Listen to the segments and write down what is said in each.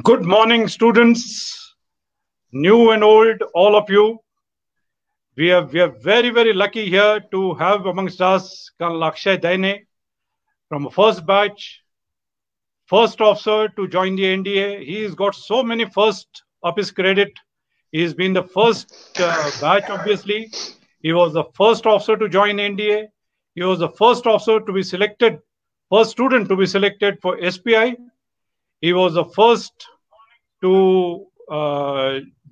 Good morning, students, new and old, all of you. We are very, very lucky here to have amongst us Colonel Akshay Daine from first batch, first officer to join the NDA. He's got so many first of his credit. He's been the first batch, obviously. He was the first officer to join NDA. He was the first officer to be selected, first student to be selected for SPI. He was the first to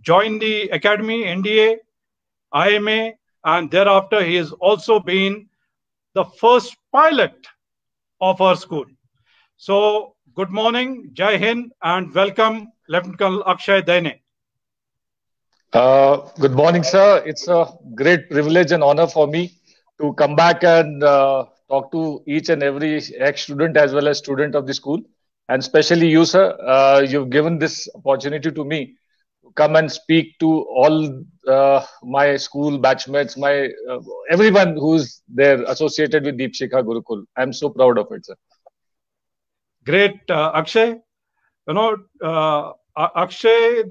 join the academy, NDA, IMA, and thereafter he has also been the first pilot of our school. So, good morning, Jai Hind, and welcome, Lieutenant Colonel Akshay Daine. Good morning, sir. It's a great privilege and honor for me to come back and talk to each and every ex-student as well as student of the school. And especially you, sir, you've given this opportunity to me to come and speak to all my school batchmates, everyone who's there associated with Deepshikha Gurukul. I'm so proud of it, sir. Great, Akshay. Akshay,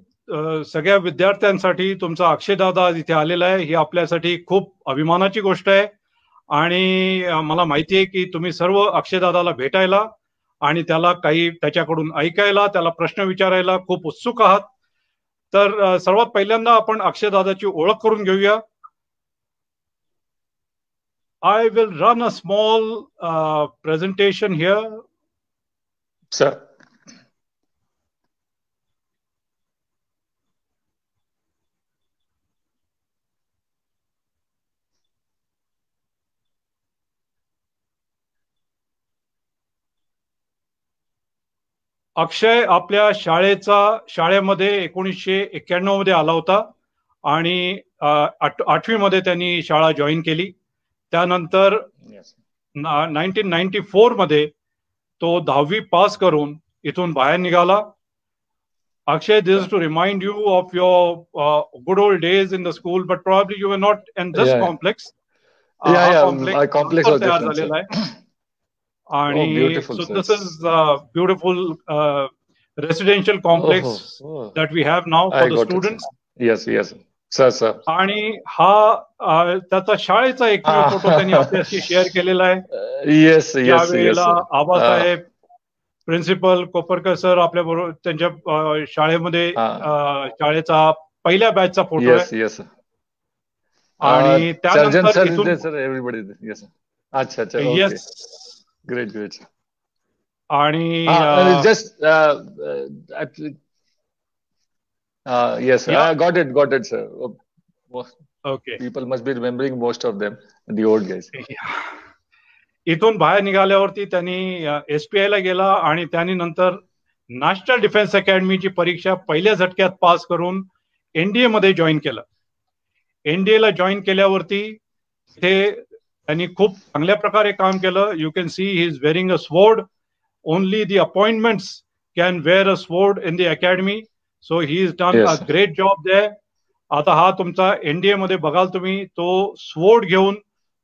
सगळ्या विद्यार्थ्यांसाठी तुमचा अक्षय दादा इथे आलेला आहे ही आपल्यासाठी खूप अभिमानाची गोष्ट आहे. आणि मला माहिती आहे की तुम्ही सर्व अक्षय दादाला भेटायला आणि त्याला काही त्याच्याकडून ऐकायला, त्याला प्रश्न विचारायला खूप उत्सुक आहात. तर सर्वात पहिल्यांदा आपण अक्षय दादाची ओळख करून घेऊया. I will run a small presentation here. Sir. अक्षय आपल्या शाळेमध्ये 1991 मध्ये आला होता आणि 8वी मध्ये त्यांनी शाळा जॉईन केली. त्यानंतर 1994 मध्ये तो 10वी पास करून इथून बाहेर निघाला. Akshay, this is to remind you of your good old days in the school, but probably you were not in this complex. My complex was different. And so this is a beautiful residential complex that we have now for the students. Yes, sir. आणि हा त्याचा शाळेचा एक photo त्यांनी आपल्याशी share केलेला आहे. Yes. यावेळेला आबासाहेब प्रिन्सिपल कोपरकर सर आपल्या बरोबर त्यांच्या शाळेमध्ये शाळेचा पहिल्या बॅचचा फोटो आहे. आणि त्यानंतर एव्हरीबडी अच्छा येस ग्रेट आणि just yes, I got it, sir. Okay. People must be remembering most of them, the old guys. इथून बाहेर निघाल्यावरती त्यांनी SPI ला गेला आणि त्यांनी नंतर नॅशनल डिफेन्स अकॅडमीची परीक्षा पहिल्या झटक्यात पास करून NDA मध्ये जॉईन केलं. NDA ला जॉईन केल्यावरती ते त्यांनी खूप चांगल्या प्रकारे काम केलं. You can see he is wearing a sword. Only the appointments can wear a sword in the academy. So he is done a great job there. आता हा तुमचा NDA मध्ये बघाल तुम्ही तो स्वॉर्ड घेऊन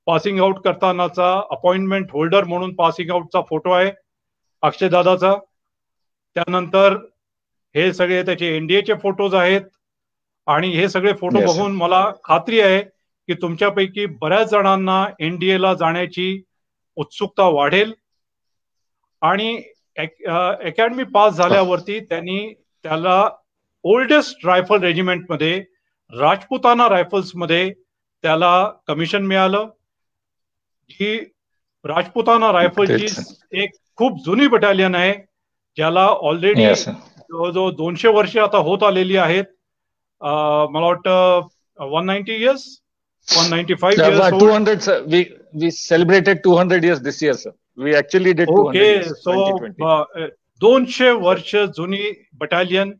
पासिंग आउट करतानाचा अपॉइंटमेंट होल्डर म्हणून पासिंग आउटचा फोटो आहे अक्षय दादाचा. त्यानंतर हे सगळे त्याचे NDA चे फोटोज आहेत आणि हे सगळे फोटो बघून मला खात्री आहे की तुमच्यापैकी बऱ्याच जणांना NDA ला जाण्याची उत्सुकता वाढेल. आणि अकॅडमी पास झाल्यावरती त्याला ओल्डेस्ट रायफल रेजिमेंट मध्ये राजपुताना रायफल्स मध्ये त्याला कमिशन मिळालं. ही राजपुताना रायफलची एक खूप जुनी बटालियन आहे ज्याला ऑलरेडी जवळजवळ 200 वर्ष आता होत आलेली आहेत. मला वाटतं 190 years, 195 years old. 200, sir. We celebrated 200 years this year, sir. We actually did 200 years. So 200 वर्ष जुनी battalion,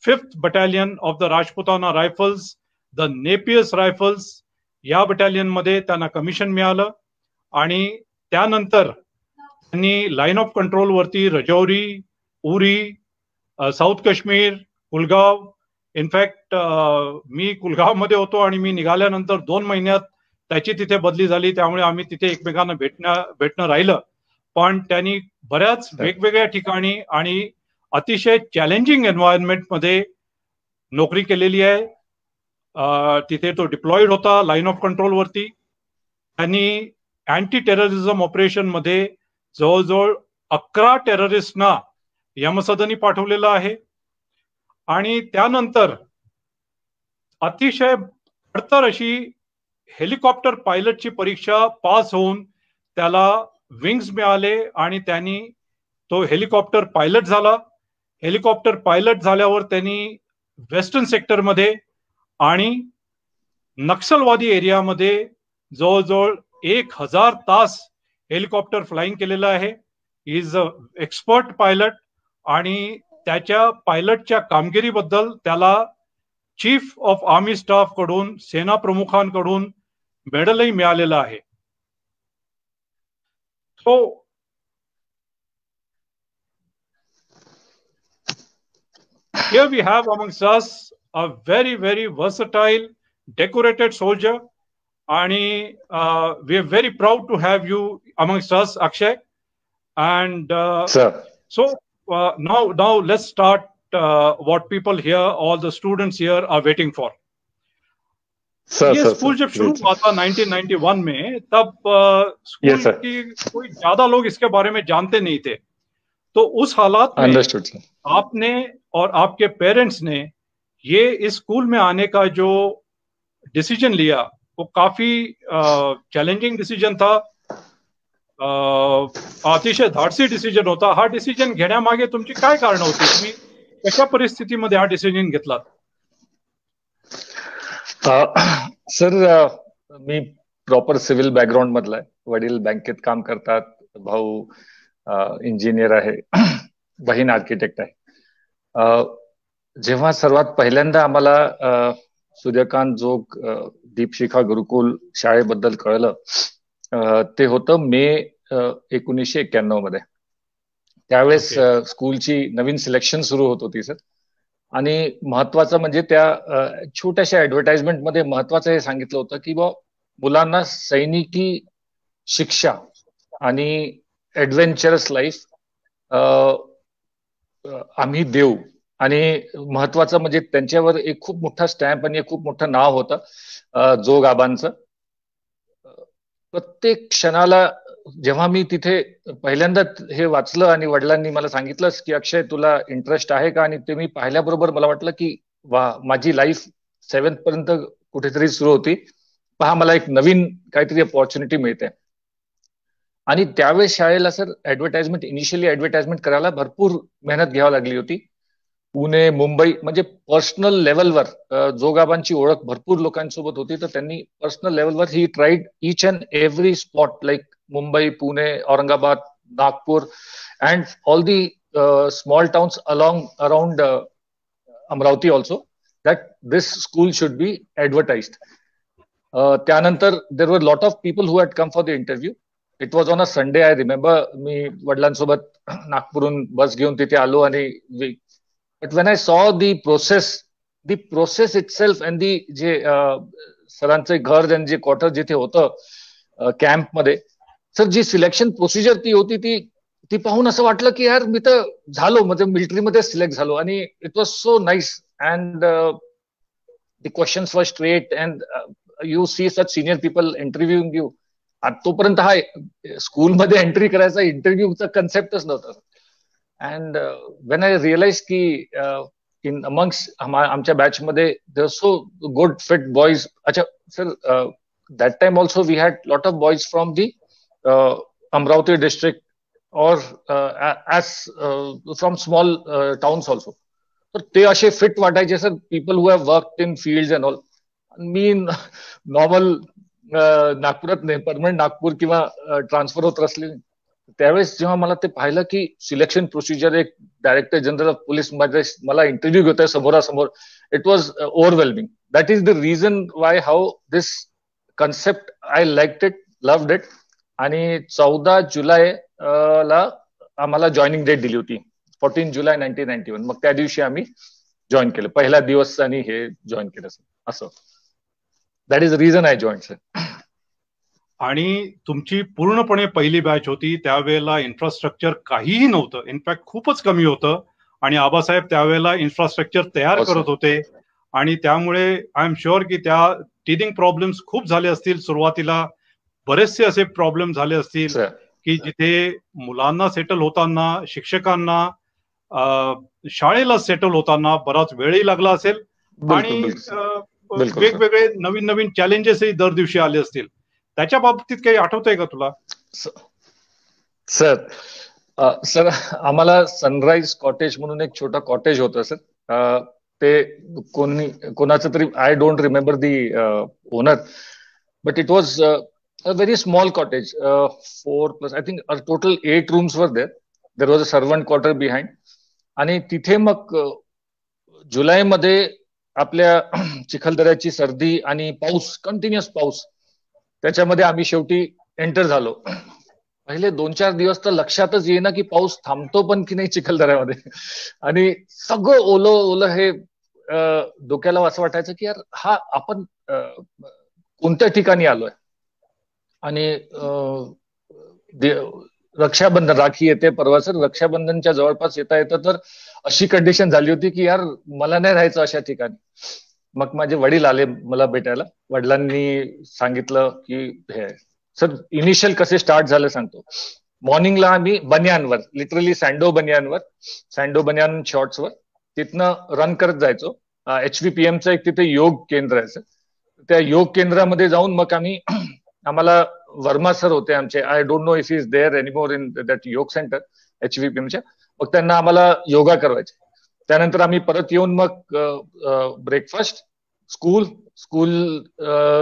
5th Battalion of the Rajputana Rifles, the Napiers Rifles, या बटालियन मध्ये त्यांना कमिशन मिळालं. आणि त्यानंतर त्यांनी लाईन ऑफ कंट्रोल वरती रजौरी, उरी, साऊथ काश्मीर, कुलगाव, इनफॅक्ट मी कुलगाव मध्ये होतो आणि मी निघाल्यानंतर 2 महिन्यात त्याची तिथे बदली झाली. त्यामुळे आम्ही तिथे एकमेकांना भेटणं राहिलं. पण त्यांनी बऱ्याच वेगवेगळ्या ठिकाणी आणि अतिशय चॅलेंजिंग एन्व्हायरमेंटमध्ये नोकरी केलेली आहे. तिथे तो डिप्लॉइड होता लाईन ऑफ कंट्रोल वरती. त्यांनी अँटी टेररिझम ऑपरेशन मध्ये जवळजवळ 11 टेररिस्टना यमसदनी पाठवलेलं आहे. आणि त्यानंतर अतिशय खडतर अशी हेलिकॉप्टर पायलटची परीक्षा पास होऊन त्याला विंग्स मिळाले आणि त्यांनी तो हेलिकॉप्टर पायलट झाला. हेलिकॉप्टर पायलट झाल्यावर त्यांनी वेस्टर्न सेक्टरमध्ये आणि नक्षलवादी एरियामध्ये जवळजवळ 1000 तास हेलिकॉप्टर फ्लाइंग केलेलं आहे. इज अ एक्सपर्ट पायलट आणि त्याच्या पायलटच्या कामगिरीबद्दल त्याला चीफ ऑफ आर्मी स्टाफ कडून, सेना प्रमुखांकडून मेडलही मिळालेलं आहे. So here we have amongst us a very, very versatile, decorated soldier, and we are very proud to have you amongst us, Akshay. And sir. So now let's start what people here, all the students here are waiting for. ये school जब शुरू हुआ था 1991 में, तब school की कोई ज्यादा लोग इसके बारे में जानते नहीं थे. तो उस हालात में आपने और आपके पेरेंट्स ने ये इस स्कूल में आने का जो डिसीजन लिया वो काफी चॅलेंजिंग डिसीजन था. अतिशय धाडसी डिसीजन होता. हा डिसीजन घेण्यामागे तुमची काय कारण होती? तुम्ही कशा परिस्थितीमध्ये हा डिसीजन घेतलात? सर, मी प्रॉपर सिव्हिल बॅकग्राऊंड मधला आहे. वडील बँकेत काम करतात, भाऊ इंजिनियर आहे, बहीण आर्किटेक्ट आहे. जेव्हा सर्वात पहिल्यांदा आम्हाला सूर्यकांत जोग दीपशिखा गुरुकुल शाळेबद्दल कळलं, ते होतं मे 1991 मध्ये. त्यावेळेस स्कूलची नवीन सिलेक्शन सुरू होत होती सर. आणि महत्वाचं म्हणजे त्या छोट्याशा ऍडव्हर्टाइजमेंटमध्ये महत्वाचं हे सांगितलं होतं की बा मुलांना सैनिकी शिक्षा आणि ॲडव्हेंचरस लाईफ आम्ही देऊ. आणि महत्वाचं म्हणजे त्यांच्यावर एक खूप मोठा स्टॅम्प आणि एक खूप मोठं नाव होतं जोग आबांचं. प्रत्येक क्षणाला जेव्हा मी तिथे पहिल्यांदा हे वाचलं आणि वडिलांनी मला सांगितलंच की अक्षय तुला इंटरेस्ट आहे का, आणि ते मी पाहिल्याबरोबर मला वाटलं की वा, माझी लाईफ 7th पर्यंत कुठेतरी सुरू होती, पहा मला एक नवीन काहीतरी अपॉर्च्युनिटी मिळते. आणि त्यावेळेस शाळेला सर इनिशियली ऍडव्हर्टाइजमेंट करायला भरपूर मेहनत घ्यावी लागली होती. पुणे, मुंबई, म्हणजे पर्सनल लेवलवर जोगाबांची ओळख भरपूर लोकांसोबत होती, तर त्यांनी पर्सनल लेवलवर ही tried each and every spot like Mumbai, Pune, Aurangabad, Nagpur and all the small towns around Amravati also, that this school should be advertised. त्यानंतर there were lot of people who had come for the interview. It was on a Sunday, I remember. मी वडिलांसोबत नागपूरहून बस घेऊन तिथे आलो आणि but when I saw the process itself and the जे सरांचे घर आणि जे क्वार्टर जिथे होतं कॅम्प मध्ये, सर जी सिलेक्शन प्रोसिजर ती होती ती पाहून असं वाटलं की यार मी तर झालो, म्हणजे मिलिटरीमध्ये सिलेक्ट झालो. आणि it was so nice and the questions were straight and you see such senior people interviewing you. तोपर्यंत हा स्कूलमध्ये एंट्री करायचा इंटरव्ह्यूचा कन्सेप्टच नव्हता. And when I realized ki in amongst आमच्या बॅच मध्ये there are so good fit boys. अच्छा sir, that time also we had lot of boys from the Amravati district or as from small towns also. तर ते असे fit वाटायचे sir, people who have worked in fields and all. Me normal नागपुरात नाही, permanent Nagpur किंवा transfer होत असले. त्यावेळेस जेव्हा मला ते पाहिलं की सिलेक्शन प्रोसिजर, एक डायरेक्टर जनरल ऑफ पोलीस मध्ये मला इंटरव्ह्यू घेतोय समोरासमोर, it was overwhelming. That is the reason why how this concept I liked it, loved it. आणि 14 जुलै ला आम्हाला जॉईनिंग डेट दिली होती, 14 जुलै 1991. मग त्या दिवशी आम्ही जॉईन केलं, पहिला दिवस आणि हे जॉईन केलं असं. That is the reason I join sir. आणि तुमची पूर्णपणे पहिली बॅच होती, त्यावेळेला इन्फ्रास्ट्रक्चर काहीही नव्हतं, इनफॅक्ट खूपच कमी होतं. आणि आबासाहेब त्यावेळेला इन्फ्रास्ट्रक्चर तयार करत होते आणि त्यामुळे आय एम शुअर की त्या टीथिंग प्रॉब्लेम्स खूप झाले असतील सुरुवातीला. बरेचसे असे प्रॉब्लेम झाले असतील की जिथे मुलांना सेटल होताना, शिक्षकांना शाळेला सेटल होताना बराच वेळही लागला असेल आणि वेगवेगळे नवीन नवीन चॅलेंजेसही दर दिवशी आले असतील. त्याच्या बाबतीत काही आठवतंय का तुला? सर आम्हाला सनराईज कॉटेज म्हणून एक छोटा कॉटेज होतं सर. ते कोणाचं तरी, I don't remember the owner, but it was a very small cottage, 4+ I think total 8 rooms were there. There was a servant quarter behind. आणि तिथे मग जुलैमध्ये आपल्या चिखलदऱ्याची सर्दी आणि पाऊस, कंटिन्युअस पाऊस, त्याच्यामध्ये आम्ही शेवटी एंटर झालो. पहिले 2-4 दिवस तर लक्षातच येईना की पाऊस थांबतो पण की नाही चिखलदऱ्यामध्ये. आणि सगळं ओलं ओलं हे डोक्याला असं वाटायचं की यार हा आपण कोणत्या ठिकाणी आलोय. आणि रक्षाबंधन, राखी येते परवा सर, रक्षाबंधनच्या जवळपास येता येतं तर अशी कंडिशन झाली होती की यार मला नाही राहायचं अशा ठिकाणी. मग माझे वडील आले मला भेटायला. वडिलांनी सांगितलं की हे सर इनिशियल कसे स्टार्ट झालं सांगतो. मॉर्निंगला आम्ही बनियानवर, लिटरली सँडो बनियान शॉर्ट्सवर तिथनं रन करत जायचो. HVPMचं एक तिथे योग केंद्र आहे सर. त्या योग केंद्रामध्ये जाऊन मग आम्हाला वर्मा सर होते आमचे. I don't know if is there anymore in that yoga centre HVPMच्या. मग त्यांना आम्हाला योगा करवायचे. त्यानंतर आम्ही परत येऊन मग ब्रेकफास्ट, स्कूल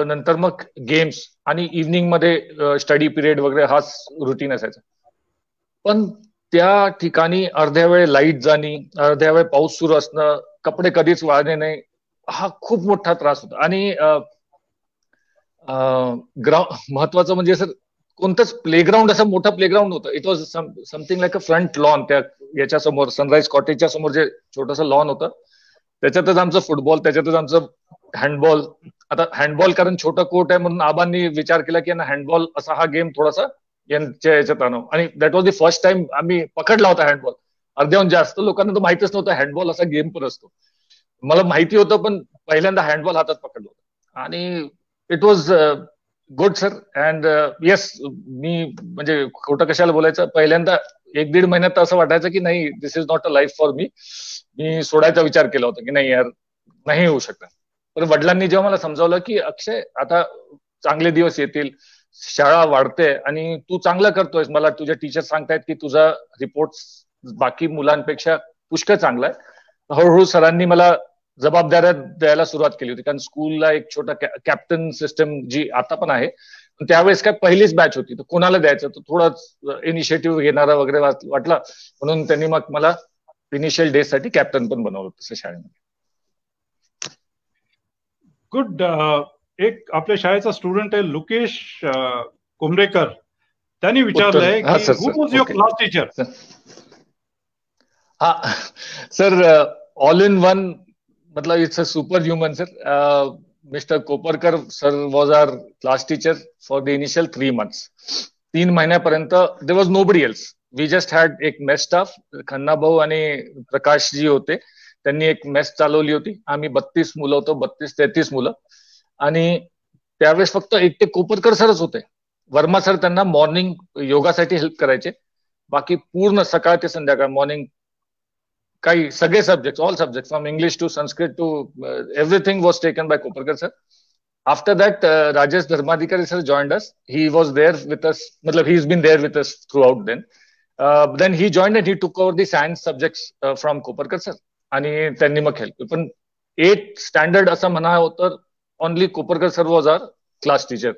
नंतर मग गेम्स आणि इव्हनिंग मध्ये स्टडी पिरियड वगैरे हाच रुटीन असायचा. पण त्या ठिकाणी अर्ध्या वेळ लाईट जाणी, अर्ध्या वेळ पाऊस सुरू असणं, कपडे कधीच वाळणे नाही, हा खूप मोठा त्रास होता. आणि महत्वाचं म्हणजे सर कोणतंच प्लेग्राऊंड, असं मोठं प्लेग्राऊंड होतं. It was something like a front lawn. त्या याच्या समोर, सनराईज कॉटेजच्या समोर जे छोटंसं लॉन होतं, त्याच्यातच आमचं फुटबॉल, त्याच्यातच आमचं हँडबॉल. आता हँडबॉल कारण छोटं कोर्ट आहे म्हणून आबांनी विचार केला की हँडबॉल असा हा गेम थोडासा यांच्या याच्यात आणू. आणि that was the first time आम्ही पकडला होता हँडबॉल. अर्ध्याहून जास्त लोकांना तर माहितच नव्हतं हँडबॉल असा गेम पण असतो. मला माहिती होतं पण पहिल्यांदा हँडबॉल हातात पकडलो होता. आणि it was good sir. And yes, मी म्हणजे खोटं कशाला बोलायचं, पहिल्यांदा 1-1.5 महिन्यात असं वाटायचं की नाही, this is not a life for me. मी सोडायचा विचार केला होता की नाही यार नाही होऊ शकत. पण वडिलांनी जेव्हा मला समजावलं की अक्षय आता चांगले दिवस येतील, शाळा वाढते आणि तू चांगलं करतोयस, मला तुझे टीचर सांगतायत की तुझा रिपोर्ट बाकी मुलांपेक्षा पुष्कळ चांगला आहे. हळूहळू सरांनी मला जबाबदाऱ्या द्यायला सुरुवात केली होती. कारण स्कूलला एक छोटा कॅप्टन सिस्टम जी आता पण आहे, त्यावेळेस काय पहिलीच बॅच होती, तर कोणाला द्यायचं, तर थोडंच इनिशिएटिव्ह घेणारा वगैरे वाटला, म्हणून त्यांनी मग मला इनिशियल डे साठी कॅप्टन पण बनवलं तसं शाळेमध्ये. गुड. एक आपल्या शाळेचा स्टुडंट आहे लुकेश कुमरेकर, त्यांनी विचारलंय की हु वॉज युअर क्लास टीचर? हा सर, ऑल इन वन, मतलब it's a super human sir. Mr. Koparkar sir was our class teacher for the initial 3 months. 3 महिन्यापर्यंत there was nobody else. We just had एक mess staff, Khanna भाऊ आणि प्रकाश जी होते, त्यांनी एक mess चालवली होती. आम्ही 32 मुलं होतो, 32-33 मुलं. आणि त्यावेळेस फक्त एकटे कोपरकर सरच होते. वर्मा सर त्यांना मॉर्निंग योगासाठी हेल्प करायचे. बाकी पूर्ण सकाळ ते संध्याकाळ मॉर्निंग काही सगळे subject, all subject from English to Sanskrit to everything was taken by Koparkar sir. After that, Rajesh Dharmadhikari sir joined us. He was there with us, matlab he's been there with us throughout then. Then he joined and he took over the science subjects from Koparkar sir. आणि त्यांनी मग help. पण 8th standard असं म्हणावं तर only Koparkar sir was our class teacher,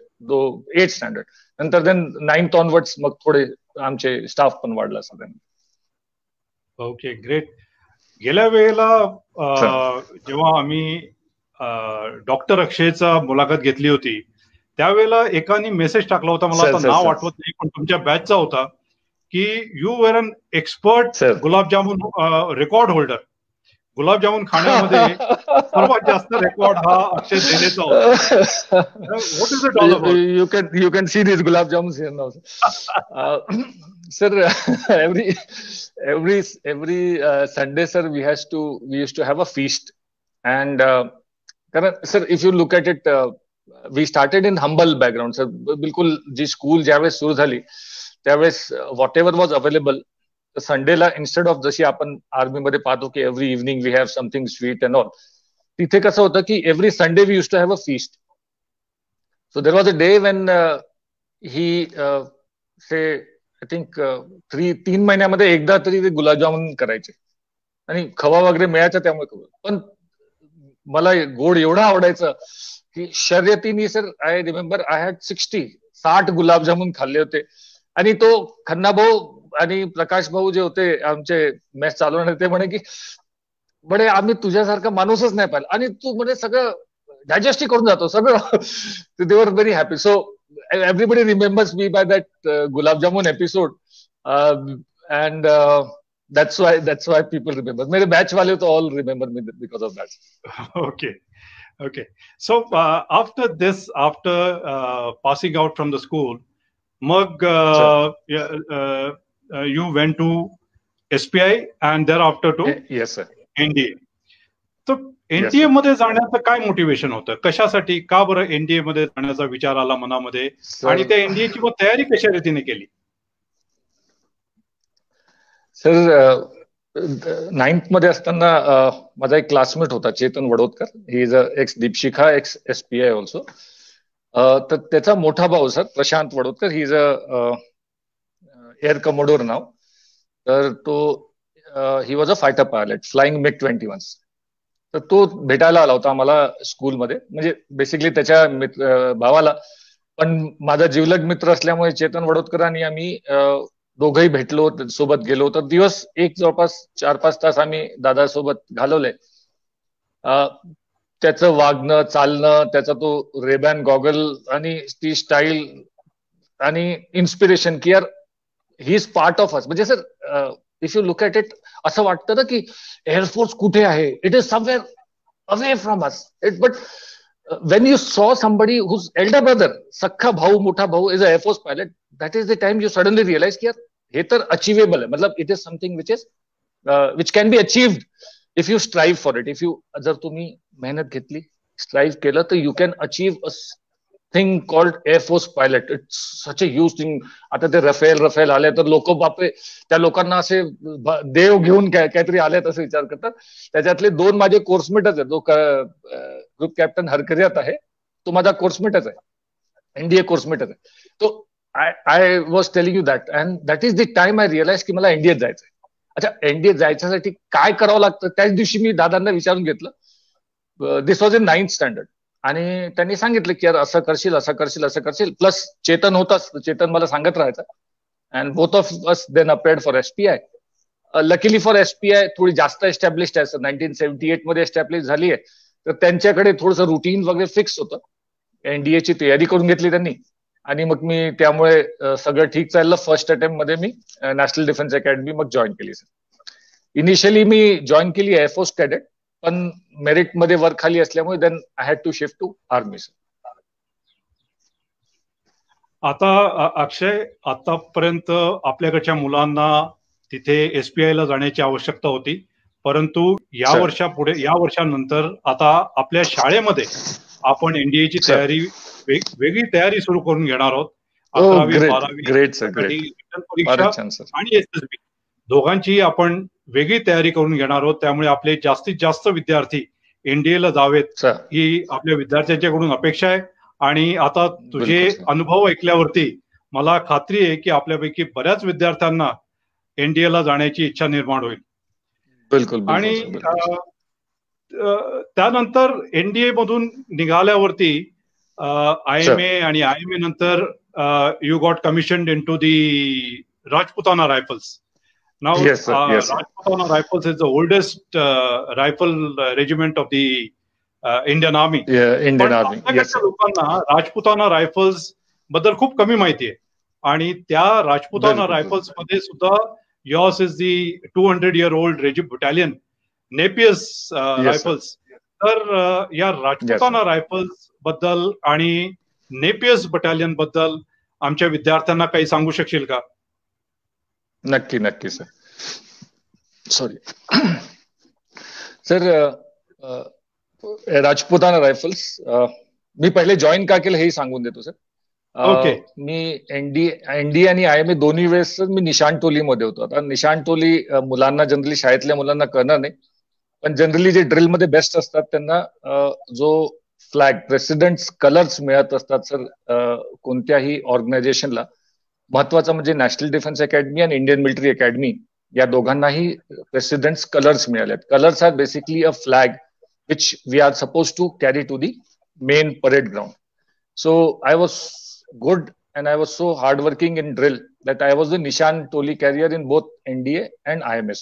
8th standard. नंतर then 9th onwards मग थोडे आमचे स्टाफ पण वाढला सगळ्यांनी. Okay, great. गेल्या वेळेला जेव्हा आम्ही डॉक्टर अक्षयचा मुलाखत घेतली होती, त्यावेळेला एकाने मेसेज टाकला होता, मला आता नाव आठवत नाही, पण तुमच्या बॅचचा होता, की you were an expert gulab jamun record holder. Gulab jamun खाण्यामध्ये सर्वात जास्त रेकॉर्ड हा अक्षय सेनेचा होता. What is it all about? You can see these gulab jamuns here now. Sir, every Sunday, sir, we used to have a feast, and sir, if you look at it, we started in humble background, sir. बिलकुल जी school ज्यावेळेस सुरू झाली त्यावेळेस whatever was available संडेला instead of जशी आपण आर्मीमध्ये पाहतो की every evening we have something sweet and all, तिथे कसं होतं की every Sunday we use to have a feast. So there was a day when he say I think 3 महिन्यामध्ये एकदा तरी ते गुलाबजामुन करायचे आणि खवा वगैरे मिळायचा त्यामुळे खवा. पण मला गोड एवढं आवडायचं की शर्यतीनी sir I remember I had 60 gulab jamun खाल्ले होते. आणि तो खन्ना भाऊ आणि प्रकाश भाऊ जे होते आमचे मॅच चालवणारे ते म्हणे की बडे आम्ही तुझ्यासारखा माणूसच नाही पाहिला आणि तू म्हणे सगळं डायजेस्टही करून जातो सगळं. They were very happy. So everybody remembers me by that gulab jamun episode, and that's why people remember. मेरे बैच वाले तो all remember me because of that. Okay. So after this, after passing out from the school, Mug, you went to SPI and thereafter to yes sir NDA. So NDA मध्ये जाण्याचं काय motivation होतं, कशासाठी, का बरं NDA मध्ये जाण्याचा विचार आला मनामध्ये आणि त्या एनडीएची मग तयारी कशा रीतीने केली? सर 9th मध्ये असताना माझा एक क्लासमेट होता Chetan Vadodkar. He is ex Deepshikha, ex SPI also. तर त्याचा मोठा भाऊ sir Prashant Vadodkar, he is a air commodore नाव. तर तो he was a fighter pilot flying MiG-21. तर तो भेटायला आला होता आम्हाला स्कूलमध्ये, म्हणजे बेसिकली त्याच्या भावाला. पण माझा जिवलग मित्र असल्यामुळे चेतन वडोदकर आणि आम्ही दोघंही भेटलो, सोबत गेलो. तर दिवस एक जवळपास 4-5 तास आम्ही दादासोबत घालवले. त्याचं वागणं, चालणं, त्याचा तो रेबॅन गॉगल आणि ती स्टाईल आणि इन्स्पिरेशन की यार he is part of us. म्हणजे sir if you look at it असं वाटतं ना की एअरफोर्स कुठे आहे, it is somewhere away from us. But when you saw somebody whose elder brother, सख्खा भाऊ, मोठा भाऊ is a Air Force pilot, that is the time you suddenly realize की यार हे तर achievable आहे. मतलब it is something which can be achieved if you strive for it. जर तुम्ही मेहनत घेतली, strive केलं, तर you can achieve a thing called Air Force pilot. It's such a huge thing. आता ते रफेल आले तर लोक बापरे त्या लोकांना असे देव घेऊन काहीतरी आलेत असं विचार करतात. त्याच्यातले 2 माझे कोर्समेटच आहेत. जो ग्रुप कॅप्टन हरकरियात आहे तो माझा कोर्समेटच आहे, एनडीए कोर्समेटच आहे तो. I was telling you that, and that is the time I realise की मला एनडीएत जायचंय. अच्छा, एनडीएत जायच्यासाठी काय करावं लागतं त्याच दिवशी मी दादांना विचारून घेतलं. दिस वॉज इन 9th स्टँडर्ड. आणि त्यांनी सांगितलं की यार असं करशील, असं करशील, असं करशील. प्लस चेतन होताच, चेतन मला सांगत राहायचा. And both of us then appeared for SPI. Luckily for SPI थोडी जास्त एस्टॅब्लिश्ड आहे सर, 1978 मध्ये एस्टॅब्लिश झाली आहे. तर त्यांच्याकडे थोडंसं रुटीन वगैरे फिक्स होतं. एनडीएची तयारी करून घेतली त्यांनी आणि मग मी त्यामुळे सगळं ठीक चाललं. फर्स्ट अटेम्प्ट मध्ये मी नॅशनल डिफेन्स अकॅडमी मग जॉईन केली सर. इनिशियली मी जॉईन केली एअरफोर्स कॅडेट, पण मेरिट मध्ये वर्क खाली असल्यामुळे then I had to shift to army sir. आता अक्षय, आतापर्यंत आपल्याकडच्या मुलांना तिथे SPI ला जाण्याची आवश्यकता होती, परंतु या वर्षानंतर आता आपल्या शाळेमध्ये आपण एनडीएची तयारी, वेगळी तयारी सुरू करून घेणार आहोत. 11वी 12वी परीक्षा आणि SSB दोघांची आपण वेगळी तयारी करून घेणार आहोत. त्यामुळे आपले जास्तीत जास्त विद्यार्थी एनडीए ला जावेत ही आपल्या विद्यार्थ्यांच्याकडून अपेक्षा आहे. आणि आता तुझे अनुभव ऐकल्यावरती मला खात्री आहे की आपल्यापैकी बऱ्याच विद्यार्थ्यांना एनडीए ला जाण्याची इच्छा निर्माण होईल. आणि त्यानंतर एनडीए मधून निघाल्यावरती IMA आणि IMA नंतर you got commissioned into the Rajputana rifles. Now, Rajputana Rifles is the oldest rifle regiment of the Indian Army. Indian Army. Yes. लोकांना राजपुताना रायफल्स बद्दल खूप कमी माहिती आहे. आणि त्या राजपुताना रायफल्स मध्ये सुद्धा yours is the 200-year-old battalion, Napier's Rifles. तर या राजपुताना रायफल्स बद्दल आणि नेपियर्स बटालियन बद्दल आमच्या विद्यार्थ्यांना काही सांगू शकशील का? नक्की नक्की sir. Sorry sir, Rajputana rifles मी पहिले जॉईन का केलं हेही सांगून देतो सर. ओके. मी एनडी आणि IMA दोन्ही वेळेस मी निशाण टोलीमध्ये होतो. आता निशाण टोली मुलांना जनरली शाळेतल्या मुलांना कळणार नाही, पण जनरली जे ड्रिलमध्ये बेस्ट असतात त्यांना जो फ्लॅग प्रेसिडेंट्स कलर्स मिळत असतात सर कोणत्याही ऑर्गनायझेशनला. महत्वाचं म्हणजे नॅशनल डिफेन्स अकॅडमी आणि इंडियन मिलिटरी अकॅडमी या दोघांनाही प्रेसिडेंट्स कलर्स मिळालेत. Colours are basically a flag which we are supposed to carry to the main parade ground. So I was good and I was so hardworking in drill that I was the Nishan Toli carrier in both NDA and IMA.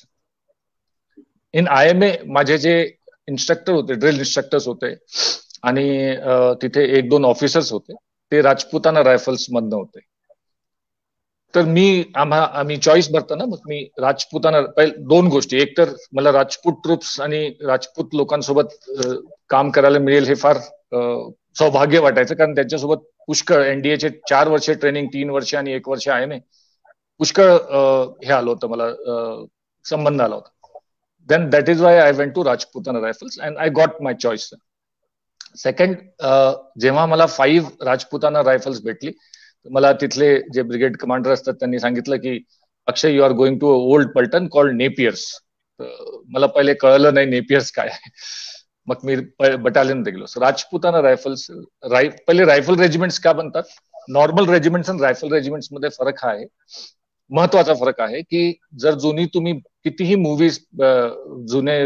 In IMA माझे जे instructor होते, drill इन्स्ट्रक्टर्स होते आणि तिथे एक दोन officers होते, ते राजपुताना रायफल्स मधनं होते. तर आम्ही चॉईस भरताना मग मी राजपुताना दोन गोष्टी, एक तर मला राजपूत ट्रुप्स आणि राजपूत लोकांसोबत काम करायला मिळेल हे फार सौभाग्य वाटायचं, कारण त्यांच्यासोबत पुष्कळ NDAचे 4 वर्ष ट्रेनिंग, 3 वर्ष आणि 1 वर्ष IMA पुष्कळ हे आलं होतं, मला संबंध आला होता. Then that is why I went to Rajputana Rifles and I got my choice. Second, जेव्हा मला 5 राजपुताना रायफल्स भेटली, मला तिथले जे ब्रिगेड कमांडर असतात त्यांनी सांगितलं की Akshay, you are going to old पलटन कॉल्ड नेपियर्स. मला पहिले कळलं नाही नेपियर्स काय. मग मी बटालियनमध्ये गेलो. राजपुताना रायफल्स, पहिले रायफल रेजिमेंट्स का बनतात, नॉर्मल रेजिमेंट्स आणि रायफल रेजिमेंट्स मध्ये फरक हा आहे, महत्वाचा फरक आहे की जर तुम्ही कितीही मूवीज जुने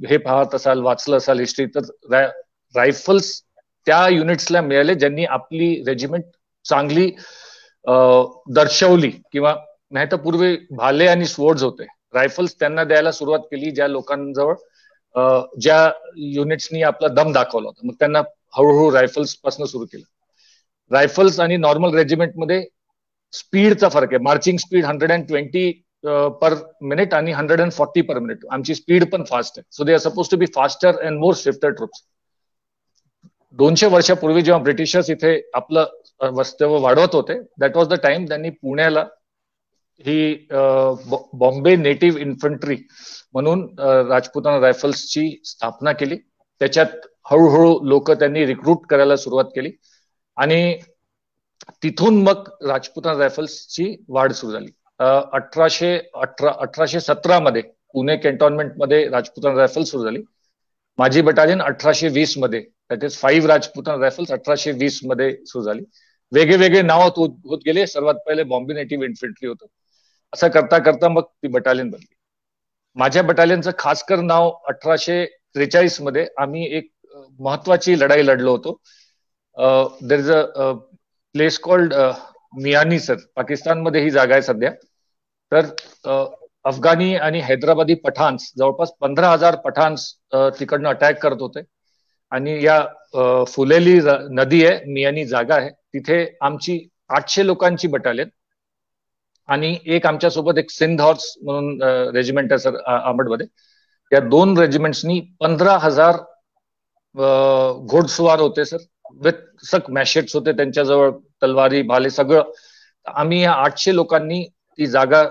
हे पाहत असाल, वाचलं असाल हिस्ट्री, तर रायफल्स त्या युनिट्सला मिळाले ज्यांनी आपली रेजिमेंट चांगली दर्शवली, किंवा नाही तर पूर्वी भाले आणि स्वर्ड्स होते, रायफल्स त्यांना द्यायला सुरुवात केली ज्या लोकांजवळ ज्या युनिट्सनी आपला दम दाखवला होता. मग त्यांना हळूहळू रायफल्स पासून सुरू केलं. रायफल्स आणि नॉर्मल रेजिमेंटमध्ये स्पीडचा फरक आहे. मार्चिंग स्पीड 120 पर मिनिट आणि 140 पर मिनिट. आमची स्पीड पण फास्ट आहे. So they are suppose to be faster and more swifter troops. 200 वर्षापूर्वी जेव्हा ब्रिटिशर्स इथे आपलं वास्तव्य वाढवत होते, दॅट वॉज द टाइम त्यांनी पुण्याला ही बॉम्बे नेटिव्ह इन्फंट्री म्हणून राजपुताना रायफल्सची स्थापना केली. त्याच्यात हळूहळू लोक त्यांनी रिक्रूट करायला सुरुवात केली आणि तिथून मग राजपुताना रायफल्सची वाढ सुरू झाली. 1817 मध्ये पुणे कॅन्टॉन्मेंट मध्ये राजपुताना रायफल्स सुरू झाली. माझी बटालियन 1820 मध्ये, दॅट इज 5 राजपुताना रायफल्स 1820 मध्ये सुरू झाली. वेगळे नाव होत गेले. सर्वात पहिले बॉम्बे नेटिव्ह इन्फंट्री होतं. असं करता करता मग ती बटालियन बनली. माझ्या बटालियनचं खासकर नाव 1843 मध्ये आम्ही एक महत्वाची लढाई लढलो होतो. There is a place called Miani sir, पाकिस्तानमध्ये ही जागा आहे सध्या. तर अफगाणी आणि हैदराबादी पठान्स, जवळपास 15,000 पठान्स तिकडनं अटॅक करत होते आणि या फुलेली नदी आहे, मियानी जागा आहे, तिथे आमची 800 लोकांची बटालियन आणि एक आमच्यासोबत एक सिंध हॉर्स म्हणून रेजिमेंट आहे सर अहमदमध्ये. या 2 रेजिमेंट्सनी 15,000 घोडस्वार होते सर, विथ सक मॅशेट्स होते त्यांच्याजवळ, तलवारी भाले सगळं. आम्ही या 800 लोकांनी ती जागा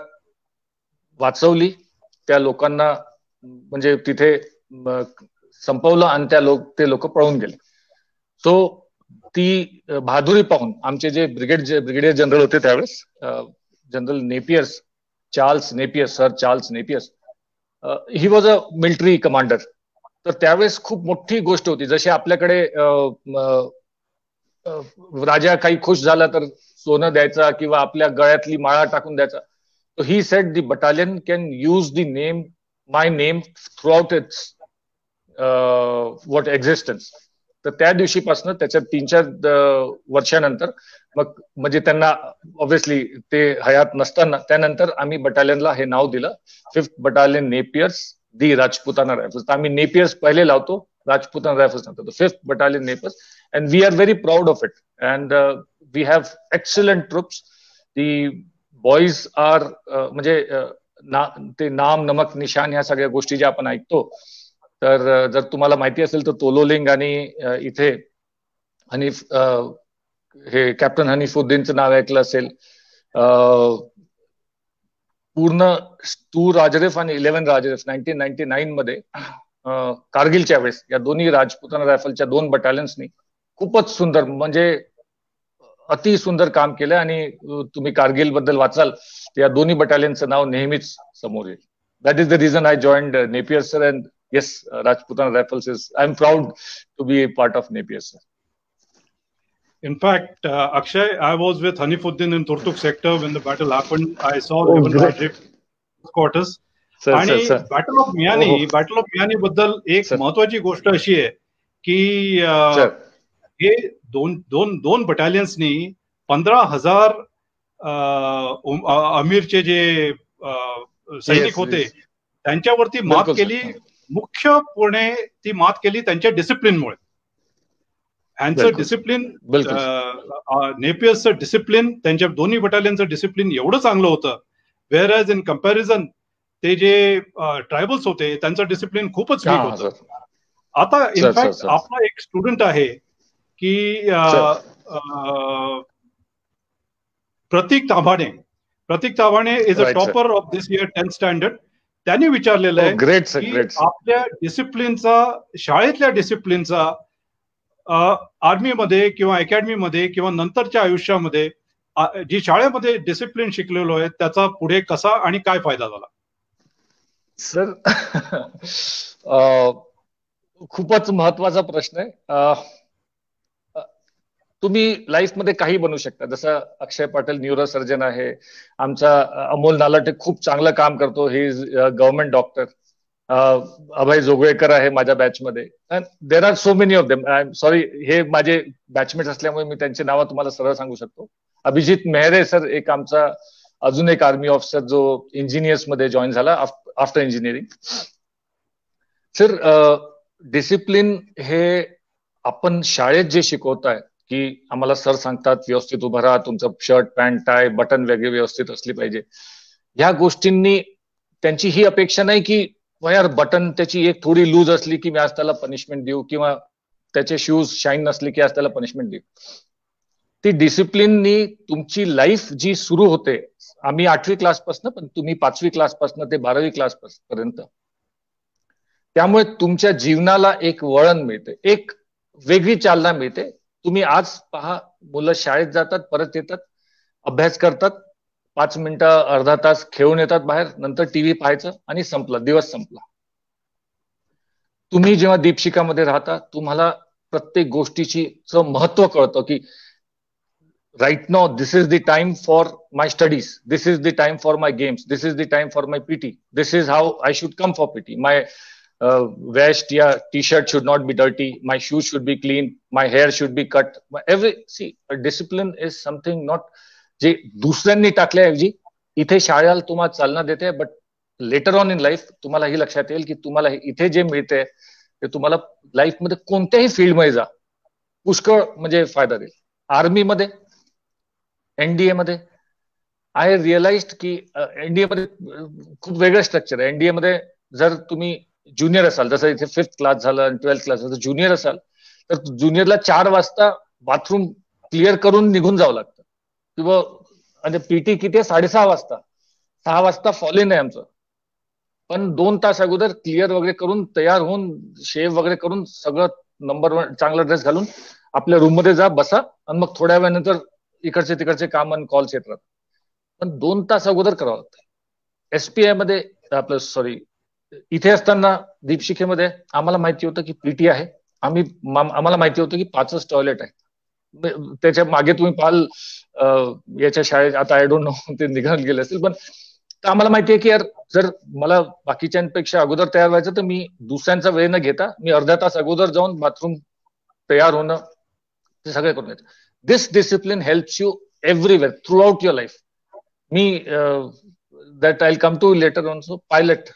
वाचवली, त्या लोकांना म्हणजे तिथे संपवलं आणि ते लोक पळून गेले. सो ती बहादुरी पाहून आमचे जे ब्रिगेडियर जनरल होते त्यावेळेस, general Napier's, sir Charles Napier's, he was a military commander. तर त्यावेळेस खूप मोठी गोष्ट होती. जशी आपल्याकडे राजा काही खुश झाला तर सोनं द्यायचा किंवा आपल्या गळ्यातली माळा टाकून द्यायचा. So he said the battalion can use my name throughout its what existence. तर त्या दिवशीपासून त्याच्या 3-4 वर्षानंतर मग म्हणजे त्यांना ऑब्व्हियसली ते हयात नसताना त्यानंतर आम्ही बटालियनला हे नाव दिलं, 5th battalion Napiers the Rajputana Rifles. आम्ही नेपियर्स पहिले लावतो, राजपुताना रायफल्स नंतर. 5th battalion Napiers, and we are very proud of it and we have excellent troops. The boys are म्हणजे ते नाम नमक निशान ह्या सगळ्या गोष्टी ज्या आपण ऐकतो, तर जर तुम्हाला माहिती असेल तर तोलोलिंग आणि इथे हनीफ, हे कॅप्टन हनीफुद्दीनचं नाव ऐकलं असेल. पूर्ण 2 राजरेफ आणि 11 राजरेफ 1999 मध्ये कारगिलच्या वेळेस या दोन्ही राजपुताना रायफलच्या 2 बटालियन्सनी खूपच सुंदर म्हणजे अति सुंदर काम केलं आणि तुम्ही कारगिल बद्दल वाचाल या दोन्ही बटालियनचं नाव नेहमीच समोर येईल. That is the reason I joined Napier sir and yes Rajputana Rifles is I am proud to be part of Napier sir. In fact, Akshay, I was with Hanifuddin in Turtuk sector when the battle happened. I saw Revan Rajif quarters. आणि battle of Miani बद्दल एक महत्वाची गोष्ट अशी आहे की हे दोन बटालियन्सनी 15,000 अमीरचे जे सैनिक होते त्यांच्यावरती मात केली. मुख्यपणे ती मात केली त्यांच्या डिसिप्लिनमुळे. ह्यांचं डिसिप्लिन, नेपियर्सचं डिसिप्लिन, त्यांच्या दोन्ही बटालियनचं डिसिप्लिन एवढं चांगलं होतं, वेअर एज इन कम्पॅरिझन ते जे ट्रायबल्स होते त्यांचं डिसिप्लिन खूपच वीक होतं. आता इनफॅक्ट आपला एक स्टुडंट आहे की Prateek Tabhane is a topper of this year 10th standard. त्यांनी विचारलेलं आहे की आपल्या डिसिप्लिनचा, शाळेतल्या डिसिप्लिनचा आर्मीमध्ये किंवा अकॅडमीमध्ये किंवा नंतरच्या आयुष्यामध्ये जी शाळेमध्ये डिसिप्लिन शिकलेलो आहे त्याचा पुढे कसा आणि काय फायदा झाला. सर खूपच महत्वाचा प्रश्न आहे. तुम्ही लाईफमध्ये काही बनू शकता. जसं अक्षय पाटील न्यूरोसर्जन आहे, आमचा अमोल नालाटे खूप चांगलं काम करतो, ही इज गव्हर्नमेंट डॉक्टर. अभय जोगळेकर आहे माझ्या बॅचमध्ये. There are so many of them. I am sorry, हे माझे बॅचमेट्स असल्यामुळे मी त्यांची नावं तुम्हाला सरळ सांगू शकतो. अभिजित मेहरे सर एक आमचा अजून एक आर्मी ऑफिसर जो इंजिनियर्स मध्ये जॉईन झाला आफ्टर इंजिनिअरिंग. सर डिसिप्लिन हे आपण शाळेत जे शिकवताय की आम्हाला सर सांगतात व्यवस्थित उभं राहा, तुमचं शर्ट पॅन्ट टाय बटन वगैरे व्यवस्थित असली पाहिजे, ह्या गोष्टींनी त्यांची ही अपेक्षा नाही की यार बटन त्याची एक थोडी लूज असली की मी आज त्याला पनिशमेंट देऊ किंवा त्याचे शूज शाईन नसले की आज त्याला पनिशमेंट देऊ. ती डिसिप्लिननी तुमची लाईफ जी सुरू होते, आम्ही 8वी क्लासपासून पण तुम्ही 5वी क्लासपासून ते 12वी क्लास पर्यंत, त्यामुळे तुमच्या जीवनाला एक वळण मिळते, एक वेगळी चालना मिळते. तुम्ही आज पहा मुलं शाळेत जातात, परत येतात, अभ्यास करतात, 5 मिनिटं अर्धा तास खेळून येतात बाहेर, नंतर टीव्ही पाहायचं आणि संपला, दिवस संपला. तुम्ही जेव्हा दीपशिखामध्ये राहता तुम्हाला प्रत्येक गोष्टीची महत्व कळतं की right now this is the time for my studies, this is the time for my games, this is the time for my PT, this is how I should come for PT. My vest या t-shirt should not be dirty, my shoes should be clean, my hair should be cut. See, a discipline is something not जे दुसऱ्यांनी टाकल्याऐवजी इथे शाळेला तुम्हाला चालना देते, but later on in life तुम्हाला ही लक्षात येईल की तुम्हाला इथे जे मिळते ते तुम्हाला लाईफमध्ये कोणत्याही फील्डमध्ये जा पुष्कळ म्हणजे फायदा देईल. आर्मीमध्ये, एनडीए मध्ये आय रिअलाइज्ड की एनडीए मध्ये खूप वेगळं स्ट्रक्चर आहे. एनडीए मध्ये जर तुम्ही ज्युनियर असाल, जसं इथे 5th क्लास झालं आणि 12th क्लास झालं, ज्युनियर असाल तर ज्युनियरला 4 वाजता बाथरूम क्लिअर करून निघून जावं लागतं. किंवा आणि पीटी किती आहे 6:30 वाजता, 6 वाजता फॉल इन आहे आमचं, पण 2 तास अगोदर क्लिअर वगैरे करून तयार होऊन शेव वगैरे करून सगळं नंबर 1 चांगला ड्रेस घालून आपल्या रूम मध्ये जा, बसा आणि मग थोड्या वेळानंतर इकडचे तिकडचे काम आणि कॉल्स येत राहतात. पण 2 तास अगोदर करावं लागतं. एसपीआय मध्ये आपलं सॉरी इथे असताना दीपशिखेमध्ये आम्हाला माहिती होतं की पीटी आहे, आम्हाला माहिती होतं की 5च टॉयलेट आहे. त्याच्या मागे तुम्ही पाहाल याच्या शाळेत, आता आय डोंट नो ते निघून गेले असेल, पण आम्हाला माहिती आहे की यार जर मला बाकीच्यांपेक्षा अगोदर तयार व्हायचं तर मी दुसऱ्यांचा वेळ न घेता मी अर्धा तास अगोदर जाऊन बाथरूम तयार होणं ते सगळे करून येतं. This discipline helps you everywhere throughout your life. That I'll come to later on. So pilot,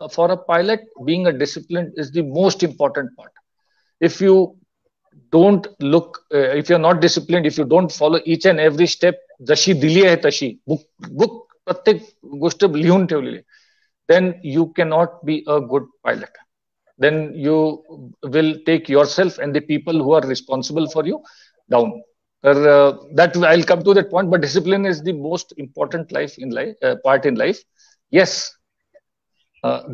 for a pilot, being a disciplined is the most important part. If you don't look, if you're not disciplined, if you don't follow each and every step, जशी दिली आहे तशी book प्रत्येक गोष्ट लिहून ठेवलेली, then you cannot be a good pilot. Then you will take yourself and the people who are responsible for you down. तर that I'll come to that point, but discipline is the most important part in life. Yes,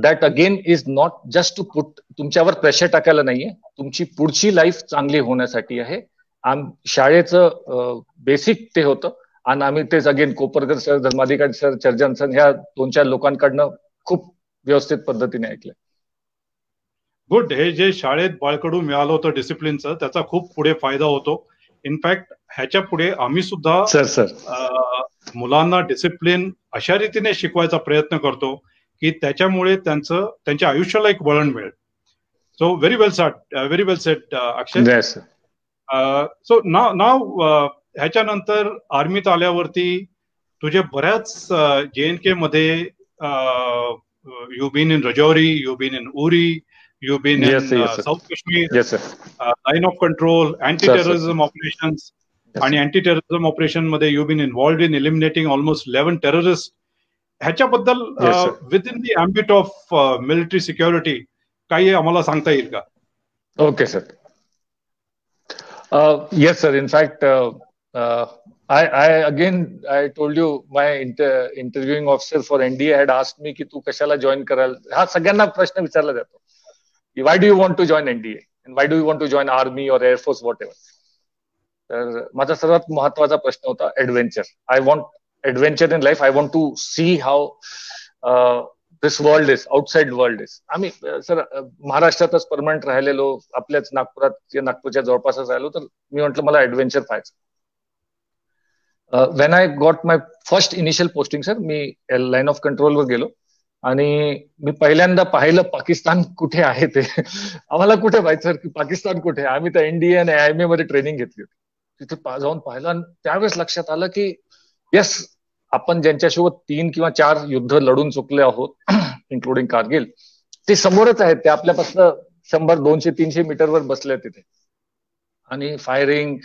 that again is not just to put तुमच्यावर pressure टाकायला नाहीये, तुमची पुढची life चांगली होण्यासाठी आहे. शाळेचं बेसिक ते होतं आणि आम्ही तेच again Koparkar sir, Dharmadhikari sir, Charjan sir ह्या 2-4 लोकांकडनं खूप व्यवस्थित पद्धतीने ऐकलं. गुड. हे जे शाळेत बाळकडून मिळालं होतं डिसिप्लिनचं, त्याचा खूप पुढे फायदा होतो. इनफॅक्ट ह्याच्या पुढे आम्ही सुद्धा मुलांना डिसिप्लिन अशा रीतीने शिकवायचा प्रयत्न करतो की त्याच्यामुळे त्यांच्या आयुष्याला एक वळण मिळेल. सो व्हेरी वेल सेड अक्षय. सो नाव ह्याच्यानंतर आर्मीत आल्यावरती तुझे बऱ्याच JNK मध्ये you been in Rajouri, you been in Uri, you've been in South Kashmir, yes, sir. Line of control, anti-terrorism operations, आणि anti-terrorism operation मध्ये you've been involved in eliminating almost 11 terrorists. ह्याच्याबद्दल within the ambit of military security काही आम्हाला सांगता येईल का? Okay, sir. Yes, sir. In fact, I told you my interviewing officer for NDA had asked me की तू कशाला join कराल. हा सगळ्यांना प्रश्न विचारला जातो. Why do you want to join NDA? And why do you want to join Army or Air Force, whatever? तर माझा सर्वात महत्वाचा प्रश्न होता adventure. I want adventure in life. I want to see how this world is, outside world is. आम्ही sir महाराष्ट्रातच permanent राहिलेलो, आपल्याच नागपूरच्या जवळपासच राहिलो, तर मी म्हटलं मला ऍडव्हेंचर पाहायचं. When I got my first initial posting, sir me line of control वर गेलो आणि मी पहिल्यांदा पाहिलं पाकिस्तान कुठे आहे ते. आम्हाला कुठे माहित की पाकिस्तान कुठे आहे. आम्ही तर NDA आणि IMA मध्ये ट्रेनिंग घेतली होती. तिथे जाऊन पाहिलं आणि त्यावेळेस लक्षात आलं की येस, आपण ज्यांच्यासोबत 3 किंवा 4 युद्ध लढून चुकले आहोत, इन्क्लुडिंग कारगिल, ते समोरच आहेत. ते आपल्यापासून 100, 200, 300 मीटरवर बसले तिथे आणि फायरिंग.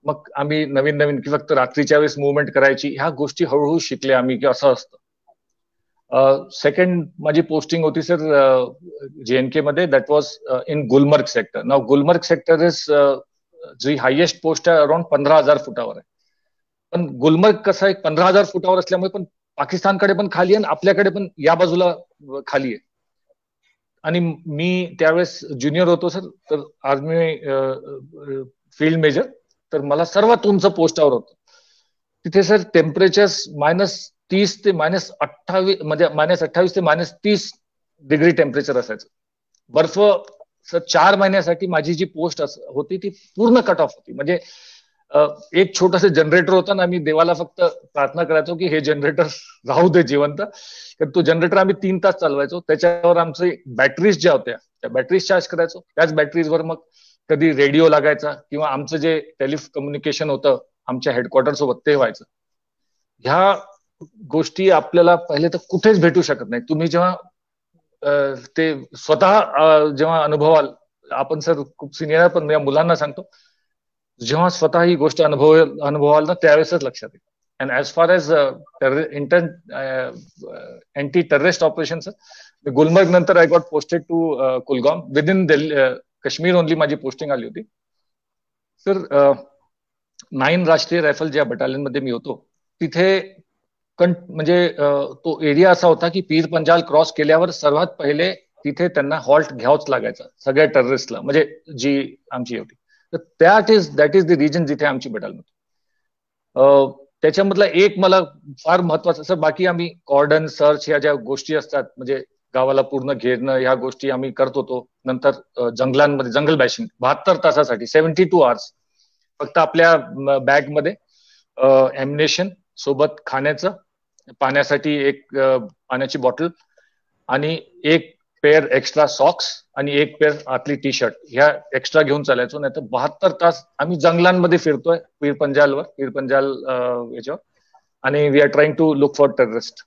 मग आम्ही नवीन की फक्त रात्रीच्या वेळेस मुवमेंट करायची, ह्या गोष्टी हळूहळू शिकले आम्ही की असं असतं. सेकंड माझी पोस्टिंग होती सर JNK मध्ये, that was in Gulmarg sector. नाव गुलमर्ग सेक्टर इज जी हायएस्ट पोस्ट आहे अराउंड 15,000 फुटावर आहे. पण गुलमर्ग कसं आहे 15,000 फुटावर असल्यामुळे पण पाकिस्तानकडे पण खाली आहे आणि आपल्याकडे पण या बाजूला खाली आहे. आणि मी त्यावेळेस ज्युनियर होतो सर, तर आर्मी फील्ड मेजर, तर मला सर्वात उंच पोस्टावर होतं. तिथे सर टेम्परेचर -30 ते -28 म्हणजे -28 ते -30 डिग्री टेम्परेचर असायचं. बर्फ सर 4 महिन्यासाठी माझी जी पोस्ट होती ती पूर्ण कट ऑफ होती. म्हणजे एक छोटंसं जनरेटर होता ना, आम्ही देवाला फक्त प्रार्थना करायचो की हे जनरेटर राहू दे जिवंत. तर तो जनरेटर आम्ही 3 तास चालवायचो. त्याच्यावर आमचे बॅटरीज ज्या होत्या त्या बॅटरीज चार्ज करायचो. त्याच बॅटरीजवर मग कधी रेडिओ लागायचा किंवा आमचं जे टेलिकम्युनिकेशन होतं आमच्या हेडक्वार्टर सोबत ते व्हायचं. ह्या गोष्टी आपल्याला पहिले तर कुठेच भेटू शकत नाही. तुम्ही जेव्हा ते स्वतः जेव्हा अनुभवाल, आपण सर खूप सिनियर आहे पण या मुलांना सांगतो, जेव्हा स्वतः ही गोष्ट अनुभवाल ना त्यावेळेसच लक्षात येईल. And as far as anti terrorist operation sir, Gulmarg नंतर I got posted to Kulgam. Within Kashmir only माझी पोस्टिंग आली होती सर. 9 राष्ट्रीय रायफल ज्या बटालियन मध्ये मी होतो तिथे म्हणजे तो एरिया असा होता की पीर पंजाल क्रॉस केल्यावर सर्वात पहिले तिथे त्यांना हॉल्ट घ्यावंच लागायचं सगळ्या टेररिस्टला, म्हणजे जी आमची होती. तर दॅट इज द रिजन जिथे आमची बटालियन होती. त्याच्यामधला एक मला फार महत्वाचं सर, बाकी आम्ही कॉर्डन सर्च ह्या ज्या गोष्टी असतात, म्हणजे गावाला पूर्ण घेरणं, ह्या गोष्टी आम्ही करत होतो. नंतर जंगलांमध्ये जंगल बॅशिंग 72 तासासाठी 72 आवर्स फक्त आपल्या बॅगमध्ये एम्युनेशन सोबत, खाण्याचं, पाण्यासाठी एक पाण्याची बॉटल आणि एक पेअर एक्स्ट्रा सॉक्स आणि एक पेअर आतली टी शर्ट ह्या एक्स्ट्रा घेऊन चालायचो. नाही तर 72 तास आम्ही जंगलांमध्ये फिरतोय पीर पंजाल याच्यावर, आणि we are trying to look for terrorist.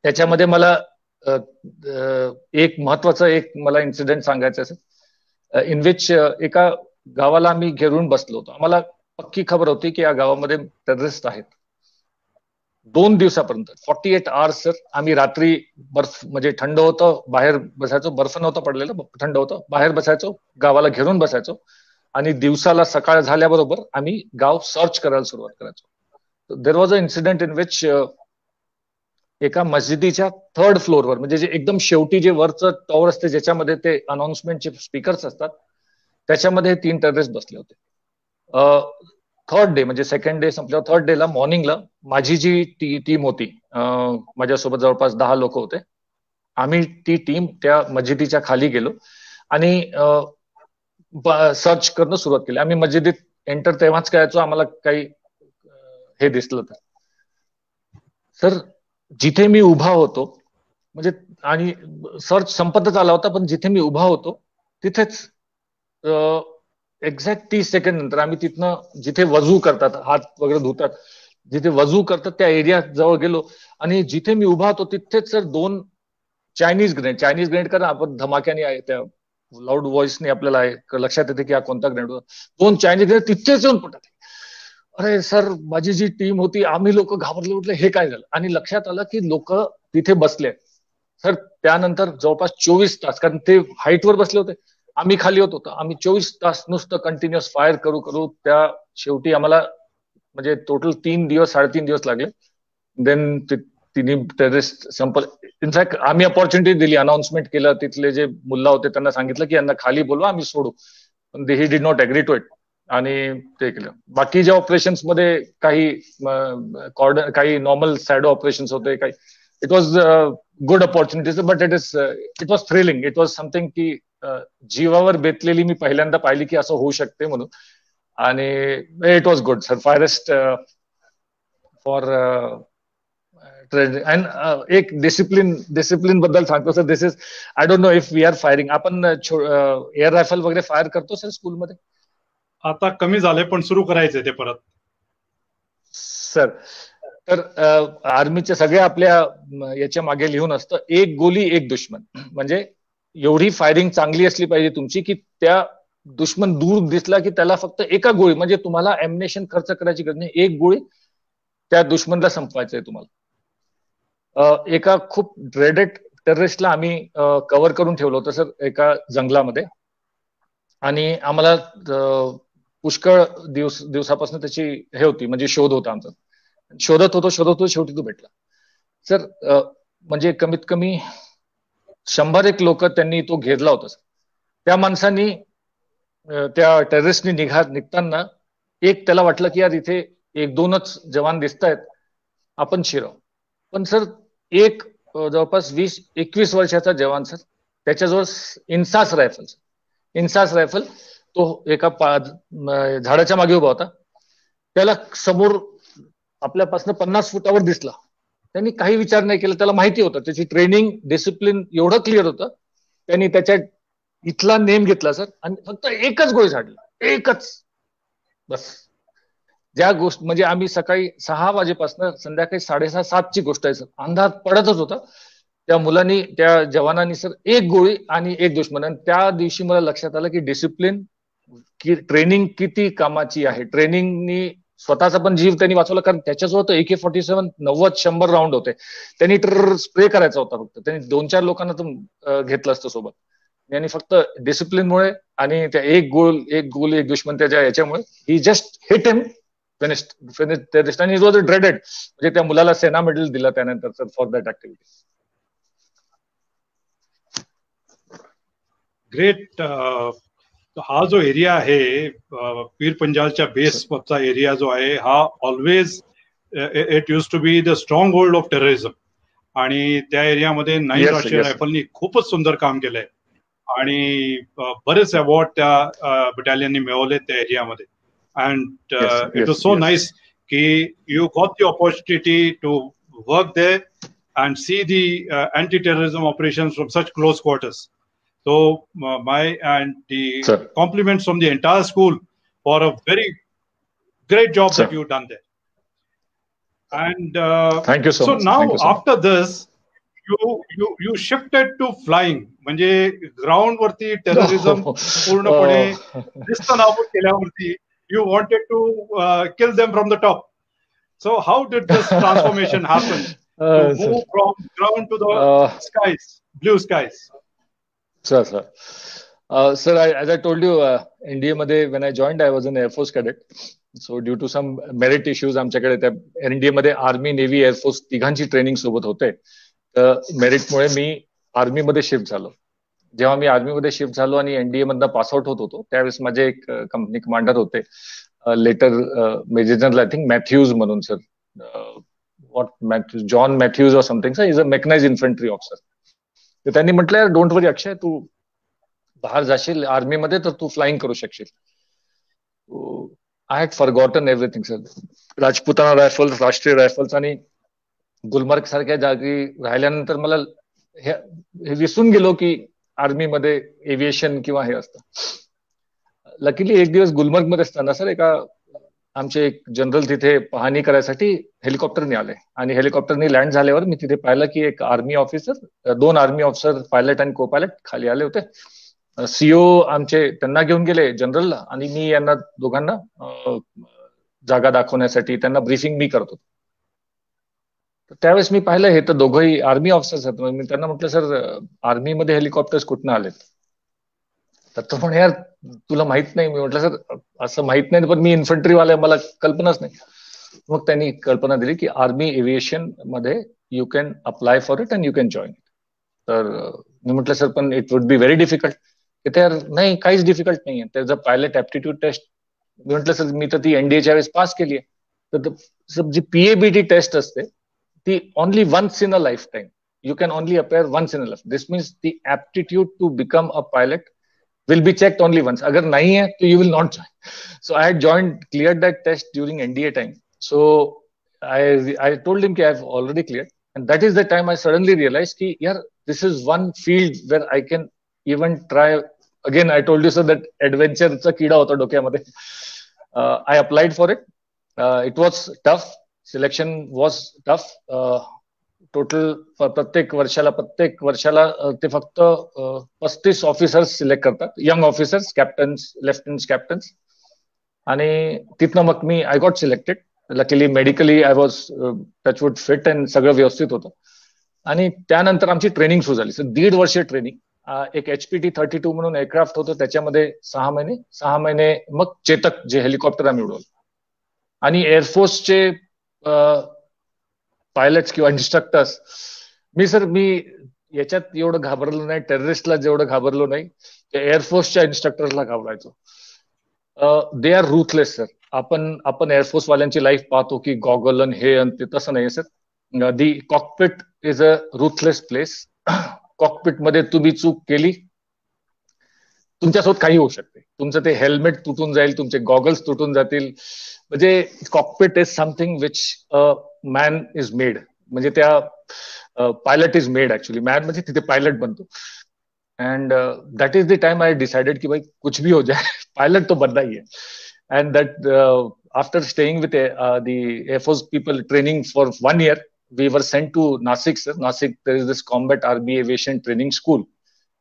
त्याच्यामध्ये मला एक महत्वाचं मला इन्सिडेंट सांगायचं आहे इन विच एका गावाला आम्ही घेरून बसलो होतो. आम्हाला पक्की खबर होती की या गावामध्ये टेररिस्ट आहेत. 2 दिवसापर्यंत 48 आवर्स सर आम्ही रात्री बर्फ, म्हणजे थंड होतं, बाहेर बसायचो, बर्फ नव्हता पडलेला, थंड होतं, बाहेर बसायचो, गावाला घेरून बसायचो आणि दिवसाला सकाळ झाल्याबरोबर आम्ही गाव सर्च करायला सुरुवात करायचो. देर was a incident in which एका मस्जिदीच्या 3rd फ्लोअरवर, म्हणजे जे एकदम शेवटी जे वरचं टॉवर असते ज्याच्यामध्ये ते अनाउन्समेंटचे स्पीकर्स असतात, त्याच्यामध्ये 3 टेररिस्ट बसले होते. 3rd डे म्हणजे 2nd डे संपल्यावर 3rd डेला मॉर्निंगला माझी जी टीम होती, माझ्यासोबत जवळपास 10 लोक होते. आम्ही ती टीम त्या मस्जिदीच्या खाली गेलो आणि सर्च करणं सुरुवात केली. आम्ही मस्जिदीत एंटर तेव्हाच करायचो आम्हाला काही हे दिसलं तर. सर जिथे मी उभा होतो म्हणजे, आणि सर्च संपतच आला होता, पण जिथे मी उभा होतो तिथेच एक्झॅक्ट 30 सेकंड नंतर आम्ही तिथनं जिथे वजू करतात, हात वगैरे धुतात, जिथे वजू करतात त्या एरिया जवळ गेलो आणि जिथे मी उभा होतो तिथेच सर 2 चायनीज ग्रेनेड कारण आपण धमाक्याने आहे त्या लाऊड व्हॉइसने आपल्याला लक्षात येते की हा कोणता ग्रेनेड होता. 2 चायनीज ग्रेनेड तिथेच येऊन पडतात. अरे सर, माझी जी टीम होती आम्ही लोक घाबरले, म्हटलं हे काय झालं, आणि लक्षात आलं की लोक तिथे बसले. सर त्यानंतर जवळपास 24 तास, कारण ते हाईटवर बसले होते, आम्ही खाली होतो, आम्ही 24 तास नुसतं कंटिन्युअस फायर करू करू त्या शेवटी आम्हाला म्हणजे टोटल 3-3.5 दिवस लागले. देन तिन्ही टेररिस्ट संपल. इनफॅक्ट आम्ही अपॉर्च्युनिटी दिली, अनाउन्समेंट केलं, तिथले जे मुल्ला होते त्यांना सांगितलं की यांना खाली बोलवा, आम्ही सोडू, पण he did not agree to it आणि ते केलं. बाकी ज्या ऑपरेशन्स मध्ये काही नॉर्मल सॅडो ऑपरेशन्स होते, काही it was good opportunities, but it was thrilling. It was something की जीवावर बेतलेली मी पहिल्यांदा पाहिली की असं होऊ शकते म्हणून, आणि इट वॉज गुड सर. फायरेस्ट फॉर एक डिसिप्लिन बद्दल सांगतो sir. This is, I don't know if we are firing, आपण एअर रायफल वगैरे फायर करतो सर स्कूलमध्ये? आता कमी झाले, पण सुरू करायचे ते परत सर. तर आर्मीच्या सगळ्या आपल्या याच्या मागे लिहून असतं, 1 गोली 1 दुश्मन. म्हणजे एवढी फायरिंग चांगली असली पाहिजे तुमची की त्या दुश्मन दूर दिसला की त्याला फक्त एका गोळी, म्हणजे तुम्हाला एम्युनिशन खर्च करायची गरज नाही, 1 गोळी त्या दुश्मनला संपवायचं आहे तुम्हाला. एका खूप ड्रेडेड टेररिस्टला आम्ही कव्हर करून ठेवलं होतं सर एका जंगलामध्ये, आणि आम्हाला पुष्कळ दिवसापासून त्याची हे होती, म्हणजे शोध होता आमचा. शोधत होतो शेवटी तो भेटला सर. म्हणजे कमीत कमी 100 लोक त्यांनी तो घेरला होता. त्या माणसांनी त्या टेररिस्टनी निघताना त्याला वाटलं की यार इथे 1-2च जवान दिसत आहेत, आपण शिराव. पण सर एक जवळपास 20-21 वर्षाचा जवान सर, त्याच्याजवळ इन्सास रायफल, तो एका झाडाच्या मागे उभा होता. त्याला समोर आपल्यापासून 50 फुटावर दिसला. त्यांनी काही विचार नाही केला, त्याला माहिती होतं, त्याची ट्रेनिंग डिसिप्लिन एवढं क्लिअर होतं. त्यांनी त्याच्या इथला नेम घेतला सर, आणि फक्त एकच गोळी झाडली, एकच बस. ज्या गोष्ट म्हणजे आम्ही सकाळी 6 वाजेपासून संध्याकाळी 6:30-7ची गोष्ट आहे सर, अंधार पडतच होता. त्या मुलांनी, त्या जवानांनी सर 1 गोळी आणि 1 दुश्मन. आणि त्या दिवशी मला लक्षात आलं की डिसिप्लिन, की ट्रेनिंग किती कामाची आहे. ट्रेनिंगनी स्वतःचा पण जीव त्यांनी वाचवला, कारण त्याच्याजवळ तर AK-47 90-100 राऊंड होते. त्यांनी स्प्रे करायचा होता फक्त, त्यांनी 2-4 लोकांना तर घेतलं असतं सोबत. आणि फक्त डिसिप्लिनमुळे आणि त्या 1 गोल 1 दुश्मन त्याच्या याच्यामुळे ही जस्ट हिट हिम, फिनिश. आणि इट वॉज ड्रेडेड. म्हणजे त्या मुलाला सेना मेडल दिला त्यानंतर sir for that activity. Great. हा जो एरिया आहे पीर पंजालच्या बेसवरचा एरिया जो आहे हा always it use to be the stronghold of terrorism. आणि त्या एरियामध्ये 9 राष्ट्रीय रायफलनी खूपच सुंदर काम केलंय आणि बरेच अवॉर्ड त्या बटालियननी मिळवले त्या एरियामध्ये. And it was so nice की you got the opportunity to work there and see the anti terrorism operation from such close quarters. So my and the compliments from the entire school for a very great job that you've done there. And thank you so much. Now after this, you shifted to flying. म्हणजे ground वरती terrorism पूर्णपणे निस्तनाबूत केल्यावरती you wanted to kill them from the top. So how did this transformation happen to move from ground to the skies, blue skies? Sir Sir, as I told you, NDA मध्ये when I joined, I was an Air Force cadet. So due to some merit issues, आमच्याकडे त्या NDA मध्ये army, navy, air force तिघांची training सोबत होते. तर मेरिटमुळे मी army मध्ये shift झालो. जेव्हा मी आर्मी मध्ये शिफ्ट झालो आणि एनडीए मधनं पासआउट होत होतो, त्यावेळेस माझे एक कंपनी कमांडर होते, later major general I think Mathews म्हणून, सर, जॉन मॅथ्यूज और something, sir, is a mechanise infantry officer. तर त्यांनी म्हटलं, डोंट वरी अक्षय, तू बाहेर जाशील आर्मीमध्ये तर तू फ्लाइंग करू शकशील. I had forgotten everything, sir. Rajputana rifles, राष्ट्रीय रायफल्स आणि गुलमर्ग सारख्या जागी राहिल्यानंतर मला हे विसरून गेलो की आर्मीमध्ये एव्हिएशन किंवा हे असतं. लकीली एक दिवस गुलमर्गमध्ये असताना, सर, आमचे एक जनरल तिथे पाहणी करायसाठी हेलिकॉप्टरने आले आणि हेलिकॉप्टरने लँड झाल्यावर मी तिथे पाहिलं की एक army officer, 2 army officer, pilot आणि को पायलट खाली आले होते. सीओ आमचे त्यांना घेऊन गेले जनरलला आणि मी यांना दोघांना जागा दाखवण्यासाठी त्यांना ब्रीफिंग मी करतो. त्यावेळेस मी पाहिलं हे तर दोघंही आर्मी ऑफिसर्स आहेत. मी त्यांना म्हटलं, सर, आर्मीमध्ये हेलिकॉप्टर्स कुठनं आलेत? तर तो म्हणे, यार तुला माहित नाही. मी म्हटलं, सर, असं माहित नाही, पण मी इन्फंट्रीवाला, मला कल्पनाच नाही. मग त्यांनी कल्पना दिली की आर्मी एव्हिएशन मध्ये you can apply for it and you can join. तर मी म्हटलं, सर, पण it would be very difficult. ते नाही, काहीच डिफिकल्ट नाहीये, त्याचं पायलट ऍप्टिट्यूड टेस्ट. मी म्हटलं, सर, मी तर ती एनडीएच्या वेळेस पास केली आहे. तर जी पीएबीटी टेस्ट असते ती only once in a lifetime. You can only appear once in a life. This means the aptitude to become a pilot will be checked only once. Agar nahi hai, so you will not join. So I had cleared that test during NDA time. So I told him that I've already cleared. And that is the time I suddenly realized that, yeah, this is one field where I can even try. Again, I told you, sir, that adventure चा कीडा होता डोक्यामध्ये. I applied for it. It was tough. Selection was tough. Total प्रत्येक वर्षाला ते फक्त 35 officers select करतात, young officers, captains, lieutenant captains. आणि तिथनं मग मी I got selected. Luckily medically I was touch wood fit and सगळं व्यवस्थित होतं. आणि त्यानंतर आमची ट्रेनिंग सुरू झाली. 1.5 वर्ष ट्रेनिंग. एक HPT 32 म्हणून एअरक्राफ्ट होतं, त्याच्यामध्ये 6 महिने मग चेतक, जे हेलिकॉप्टर आम्ही उडवलं. आणि एअरफोर्सचे पायलट्स किंवा इन्स्ट्रक्टर्स, मी याच्यात एवढं घाबरलो नाही, टेररिस्टला जेवढं घाबरलो नाही, एअरफोर्सच्या इन्स्ट्रक्टर्सला घाबरायचो. They are ruthless, sir. आपण एअरफोर्स वाल्यांची लाईफ पाहतो की गॉगल आणि हे आणि ते, तसं नाही, सर. The cockpit is a ruthless place. Cockpit मध्ये तुम्ही चूक केली, तुमच्यासोबत काही होऊ शकते. तुमचं ते हेल्मेट तुटून जाईल, तुमचे गॉगल्स तुटून जातील. म्हणजे cockpit is something which man is made. म्हणजे त्या pilot is made actually. Man म्हणजे तिथे पायलट बनतो. And that is the time I decided की भाई कुछ भी हो जाए, पायलट तो बनना ही है. And that after staying with the air force people training for 1 year, we were sent to Nashik, sir. Nashik there is this combat army aviation training school,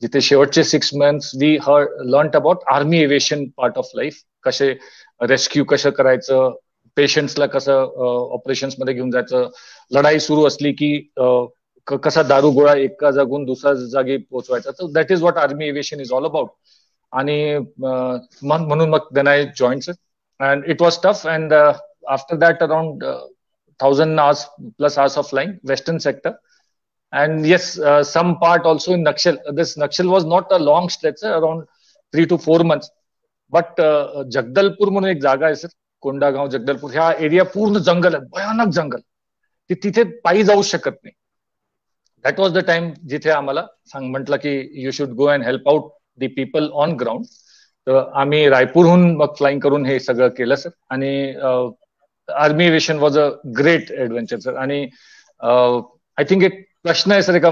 जिथे शेवटचे 6 months we learn about army aviation part of life. कसे rescue कसं करायचं, पेशंट्सला कसं operations मध्ये घेऊन जायचं, लढाई सुरू असली की कसा दारू गोळा एका जागून दुसऱ्या जागी पोहोचवायचा. तर that is what army aviation is all about. आणि म्हणून मग then I joined, sir. And it was tough. And after that around 1000 hours of flying western sector. And yes, some part also in Nakshal. This Nakshal was not a long stretch, sir, around 3 to 4 months. But Jagdalpur म्हणून एक जागा आहे, sir, Kondagaon, Jagdalpur, ह्या area पूर्ण जंगल आहे, भयानक जंगल. तिथे पायी जाऊ शकत नाही. दॅट वॉज द टाइम जिथे आम्हाला म्हटलं की you should go and help out the people on ground. तर आम्ही रायपूरहून मग फ्लाइंग करून हे सगळं केलं, सर. आणि army aviation was a great adventure, sir. आणि आय थिंक एक प्रश्न आहे, सर, एका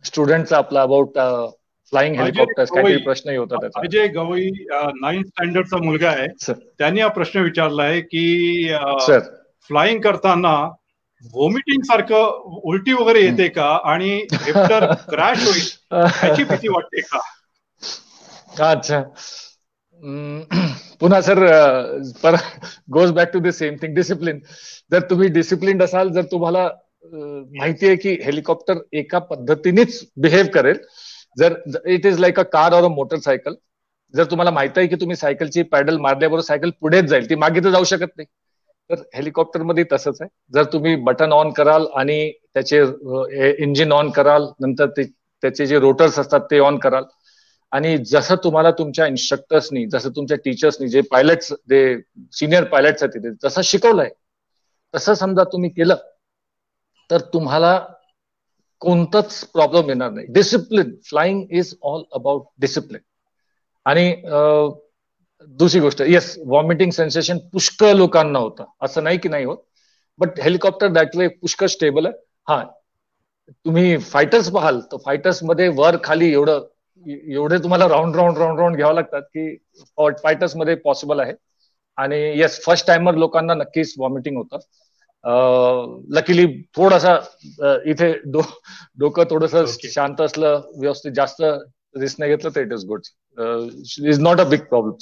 स्टुडंटचा आपला अबाउट फ्लाइंग हेलिकॉप्टर्स, काहीतरी प्रश्नही होता त्याचा. अजय गवई 9th स्टँडर्डचा मुलगा आहे, त्यांनी हा प्रश्न विचारलाय की सर, फ्लाइंग करताना व्हॉमिटिंग सारखं उलटी वगैरे येते का, आणि हेलिकॉप्टर क्रॅश होईल याची भीती वाटते का? अच्छा. पुन्हा, सर, पर goes back to the same thing, discipline. जर तुम्ही डिसिप्लिन असाल, जर तुम्हाला माहिती आहे की हेलिकॉप्टर एका पद्धतीनेच बिहेव करेल, जर it is like a car or a motorcycle, जर तुम्हाला माहित आहे की तुम्ही सायकलची पॅडल मारल्याबरोबर सायकल पुढेच जाईल, ती मागे तर जाऊ शकत नाही. तर हेलिकॉप्टरमध्ये तसंच आहे. जर तुम्ही बटन ऑन कराल आणि त्याचे इंजिन ऑन कराल, नंतर त्याचे जे रोटर्स असतात ते ऑन कराल, आणि जसं तुम्हाला तुमच्या इन्स्ट्रक्टर्सनी, जसं तुमच्या टीचर्सनी, जे पायलट्स, जे सिनियर पायलट्स आहेत तिथे, जसं शिकवलंय तसं समजा तुम्ही केलं तर तुम्हाला कोणताच प्रॉब्लेम येणार नाही. Discipline, flying is all about discipline. आणि दुसरी गोष्ट, येस, व्हॉमिटिंग सेन्सेशन पुष्कळ लोकांना होतं, असं नाही की नाही होत, बट हेलिकॉप्टर दॅट वे पुष्कळ स्टेबल आहे. हा, तुम्ही फायटर्स पाहाल तर फायटर्स मध्ये वर खाली एवढे तुम्हाला राऊंड राऊंड राऊंड राऊंड घ्यावं लागतात की फायटर्स मध्ये पॉसिबल आहे. आणि येस, फर्स्ट टाइमर लोकांना नक्कीच व्हॉमिटिंग होतं. लकीली थोडासा इथे डोकं थोडस शांत असलं, व्यवस्थित जास्त रिस्क नाही घेतलं तर it is good. Is not a big problem.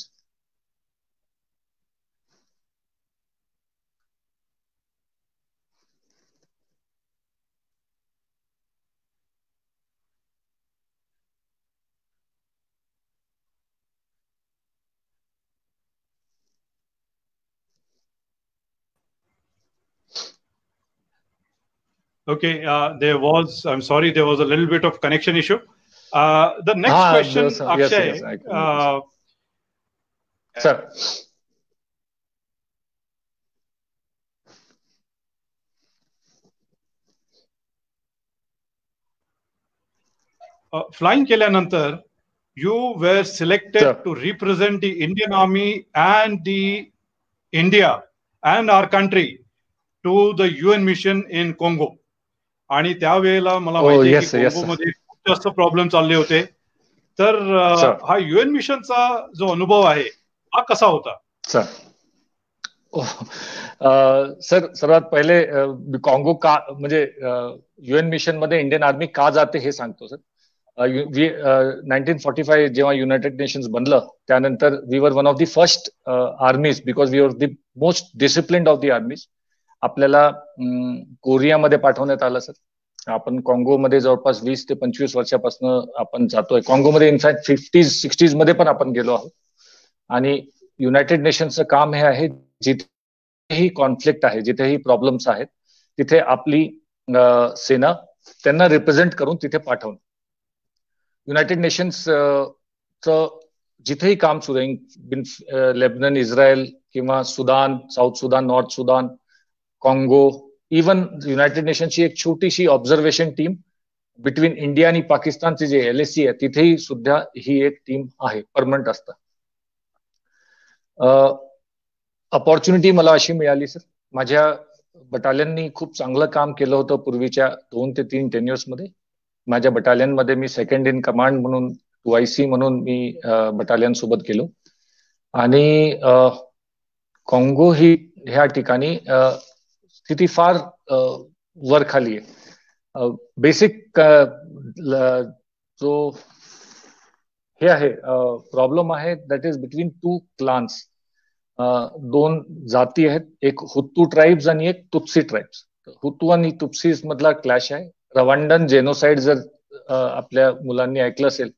Okay, I'm sorry, there was a little bit of connection issue. The next question, Akshay. Sir. Flying केल्यानंतर, you were selected to represent the Indian Army and the India and our country to the UN mission in Congo. आणि त्यावेळेला मला माहिती आहे की कोंगोमध्ये खूप जास्त problem चालले होते. तर हा UN मिशनचा जो अनुभव आहे हा कसा होता? सर, सर्वात पहिले कॉंगो का, म्हणजे UN मिशन मध्ये इंडियन आर्मी का जाते हे सांगतो. सर, 1945 जेव्हा युनायटेड नेशन्स बनलं त्यानंतर we were one of the first armies, because we were the most disciplined of the armies. आपल्याला कोरियामध्ये पाठवण्यात आलं. सर, आपण कॉंगोमध्ये जवळपास 20 ते 25 वर्षापासून आपण जातोय. कॉंगोमध्ये इनफॅक्ट 50s 60s मध्ये पण आपण गेलो आहोत. आणि युनायटेड नेशन्सचं काम हे आहे, जिथेही कॉन्फ्लिक्ट आहे, जिथेही प्रॉब्लेम्स आहेत, तिथे आपली सेना त्यांना रिप्रेझेंट करून तिथे पाठवणं. युनायटेड नेशन्सचं जिथेही काम सुरू आहे, लेबनन, इस्रायल किंवा Sudan, South Sudan, North Sudan, Congo, even United नेशन्सची एक छोटीशी ऑब्झर्वेशन टीम बिटवीन इंडिया आणि पाकिस्तानचे जे LAC आहे, तिथेही सुद्धा ही एक टीम आहे, परमनंट असतं. अपॉर्च्युनिटी मला अशी मिळाली. सर, माझ्या बटालियननी खूप चांगलं काम केलं होतं पूर्वीच्या 2 ते 3 टेन्युअर्स मध्ये. माझ्या बटालियनमध्ये मी सेकंड इन कमांड म्हणून, 2IC म्हणून मी बटालियन सोबत गेलो. आणि कॉंगो ही ह्या ठिकाणी स्थिती फार वर खाली आहे. बेसिक जो हे आहे प्रॉब्लेम आहे, दॅट इज बिटवीन 2 क्लान्स. 2 जाती आहेत, एक हुतू ट्राईब्स आणि एक तुत्सी ट्राईब्स. हुतू आणि तुत्सीज मधला क्लॅश आहे. रवांडन जेनोसाइड जर आपल्या मुलांनी ऐकलं असेल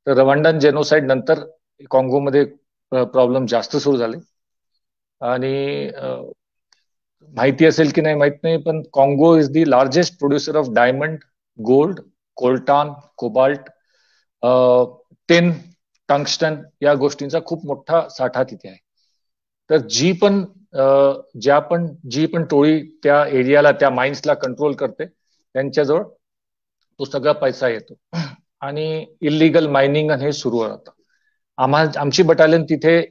तर रवांडन जेनोसाइड नंतर कॉंगोमध्ये प्रॉब्लेम जास्त सुरू झाले. आणि माहिती असेल की नाही माहित नाही, पण Congo is the largest producer of diamond, gold, coltan, cobalt, tin, tungsten या गोष्टींचा खूप मोठा साठा तिथे आहे. तर जी पण टोळी त्या एरियाला, त्या माइन्सला कंट्रोल करते, त्यांच्याजवळ तो सगळा पैसा येतो आणि इलिगल मायनिंग हे सुरू राहतं. आमची बटालियन तिथे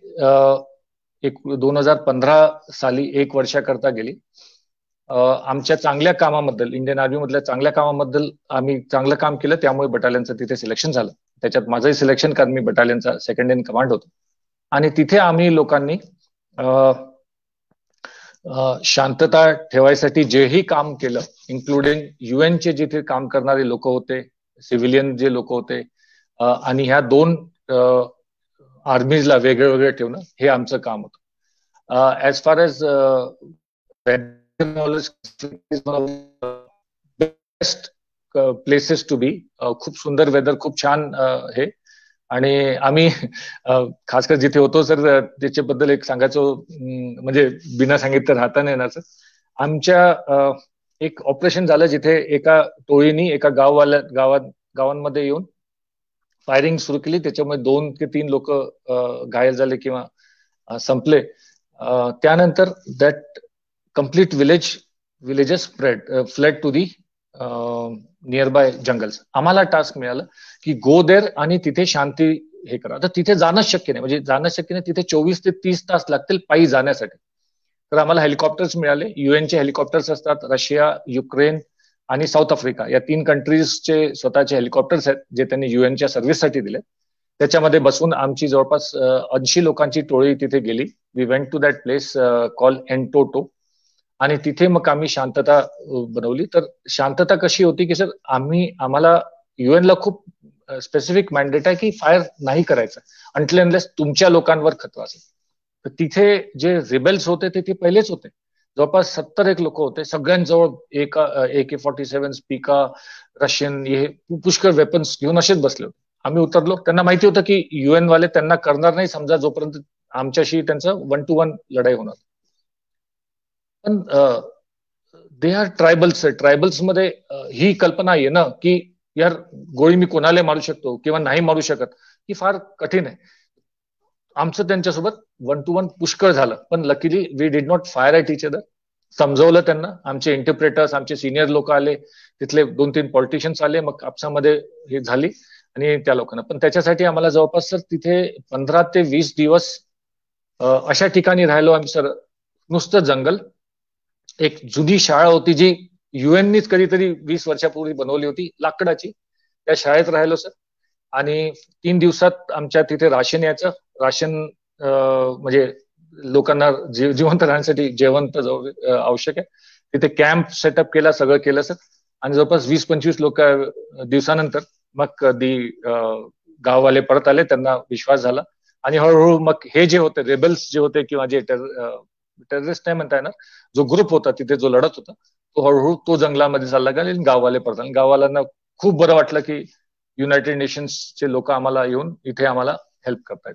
2015 साली 1 वर्षाकरता गेली. आमच्या चांगल्या कामाबद्दल, इंडियन आर्मी मधल्या चांगल्या कामाबद्दल आम्ही चांगलं काम केलं, त्यामुळे बटालियनचं तिथे सिलेक्शन झालं. त्याच्यात माझंही सिलेक्शन, कारण मी बटालियनचा सेकंड इन कमांड होतो. आणि तिथे आम्ही लोकांनी शांतता ठेवायसाठी जेही काम केलं, इन्क्लुडिंग UNचे जिथे काम करणारे लोक होते, सिव्हिलियन जे लोक होते, आणि ह्या 2 आर्मीजला वेगळे वेगळे ठेवणं, हे आमचं काम होतं. As far as best places to be. खूप सुंदर वेदर, खूप छान हे. आणि आम्ही खासकर जिथे होतो सर त्याच्याबद्दल एक सांगायचो, म्हणजे बिना सांगितलं राहता नाही येणार सर. आमच्या एक ऑपरेशन झालं जिथे एका टोळीनी एका गावांमध्ये येऊन फायरिंग सुरू केली. त्याच्यामुळे 2 ते 3 लोक घायल झाले किंवा संपले. त्यानंतर that complete villages fled to the nearby jungles. आम्हाला टास्क मिळालं की गो देअर आणि तिथे शांती हे करा. तर तिथे जाणंच शक्य नाही, म्हणजे जाणंच शक्य नाही. तिथे 24 ते 30 तास लागतील पायी जाण्यासाठी. तर आम्हाला हेलिकॉप्टर्स मिळाले. युएनचे हेलिकॉप्टर्स असतात. रशिया, युक्रेन आणि साऊथ आफ्रिका या 3 कंट्रीजचे स्वतःचे हेलिकॉप्टर्स आहेत जे त्यांनी युएनच्या सर्व्हिससाठी दिले. त्याच्यामध्ये बसून आमची जवळपास 80 लोकांची टोळी तिथे गेली. We went to that place call Entoto. आणि तिथे मग आम्ही शांतता बनवली. तर शांतता कशी होती की सर आम्हाला युएनला खूप स्पेसिफिक मॅन्डेट आहे की फायर नाही करायचं अंटिल अनलेस तुमच्या लोकांवर खतरा असेल. तर तिथे जे रिबेल्स होते ते पहिलेच होते. जवळपास 70 लोक होते. सगळ्यांजवळ AK-47, पिका, रशियन हे पुष्कळ वेपन्स घेऊन असेच बसले होते. आम्ही उतरलो. त्यांना माहिती होतं की UN वाले त्यांना करणार नाही समजा जोपर्यंत आमच्याशी त्यांचं 1 to 1 लढाई होणार. पण दे आर ट्रायबल्स. ट्रायबल्स मध्ये ही कल्पना आहे ना की यार गोळी मी कोणाला मारू शकतो किंवा नाही मारू शकत, ही फार कठीण आहे. आमचं त्यांच्यासोबत 1 to 1 पुष्कळ झालं. पण luckily we did not fire at each other. समजवलं त्यांना. आमचे इंटरप्रेटर्स, आमचे सिनियर लोक आले, तिथले 2-3 पॉलिटिशियन्स आले. मग आपसामध्ये हे झाली आणि त्या लोकांना. पण त्याच्यासाठी आम्हाला जवळपास सर तिथे 15 ते 20 दिवस अशा ठिकाणी राहिलो आम्ही सर. नुसतं जंगल. एक जुनी शाळा होती जी युएननीच कधीतरी 20 वर्षापूर्वी बनवली होती, लाकडाची. त्या शाळेत राहिलो सर. आणि 3 दिवसात आमच्या तिथे राशन यायचं. राशन म्हणजे लोकांना जिवंत राहण्यासाठी जेवण तर आवश्यक आहे. तिथे कॅम्प सेटअप केला, सगळं केलं सर. आणि जवळपास 20-25 लोक दिवसानंतर मग कधी गाववाले परत आले. त्यांना विश्वास झाला. आणि हळूहळू मग हे जे होते रेबल्स जे होते किंवा जे टेररिस्ट नाही म्हणता येणार, जो ग्रुप होता तिथे जो लढत होता तो हळूहळू तो जंगलामध्ये चालला गेला आणि गाववाले परत आले. गाववाल्यांना खूप बरं वाटलं की युनायटेड नेशन्सचे लोक आम्हाला येऊन इथे आम्हाला हेल्प करतायत.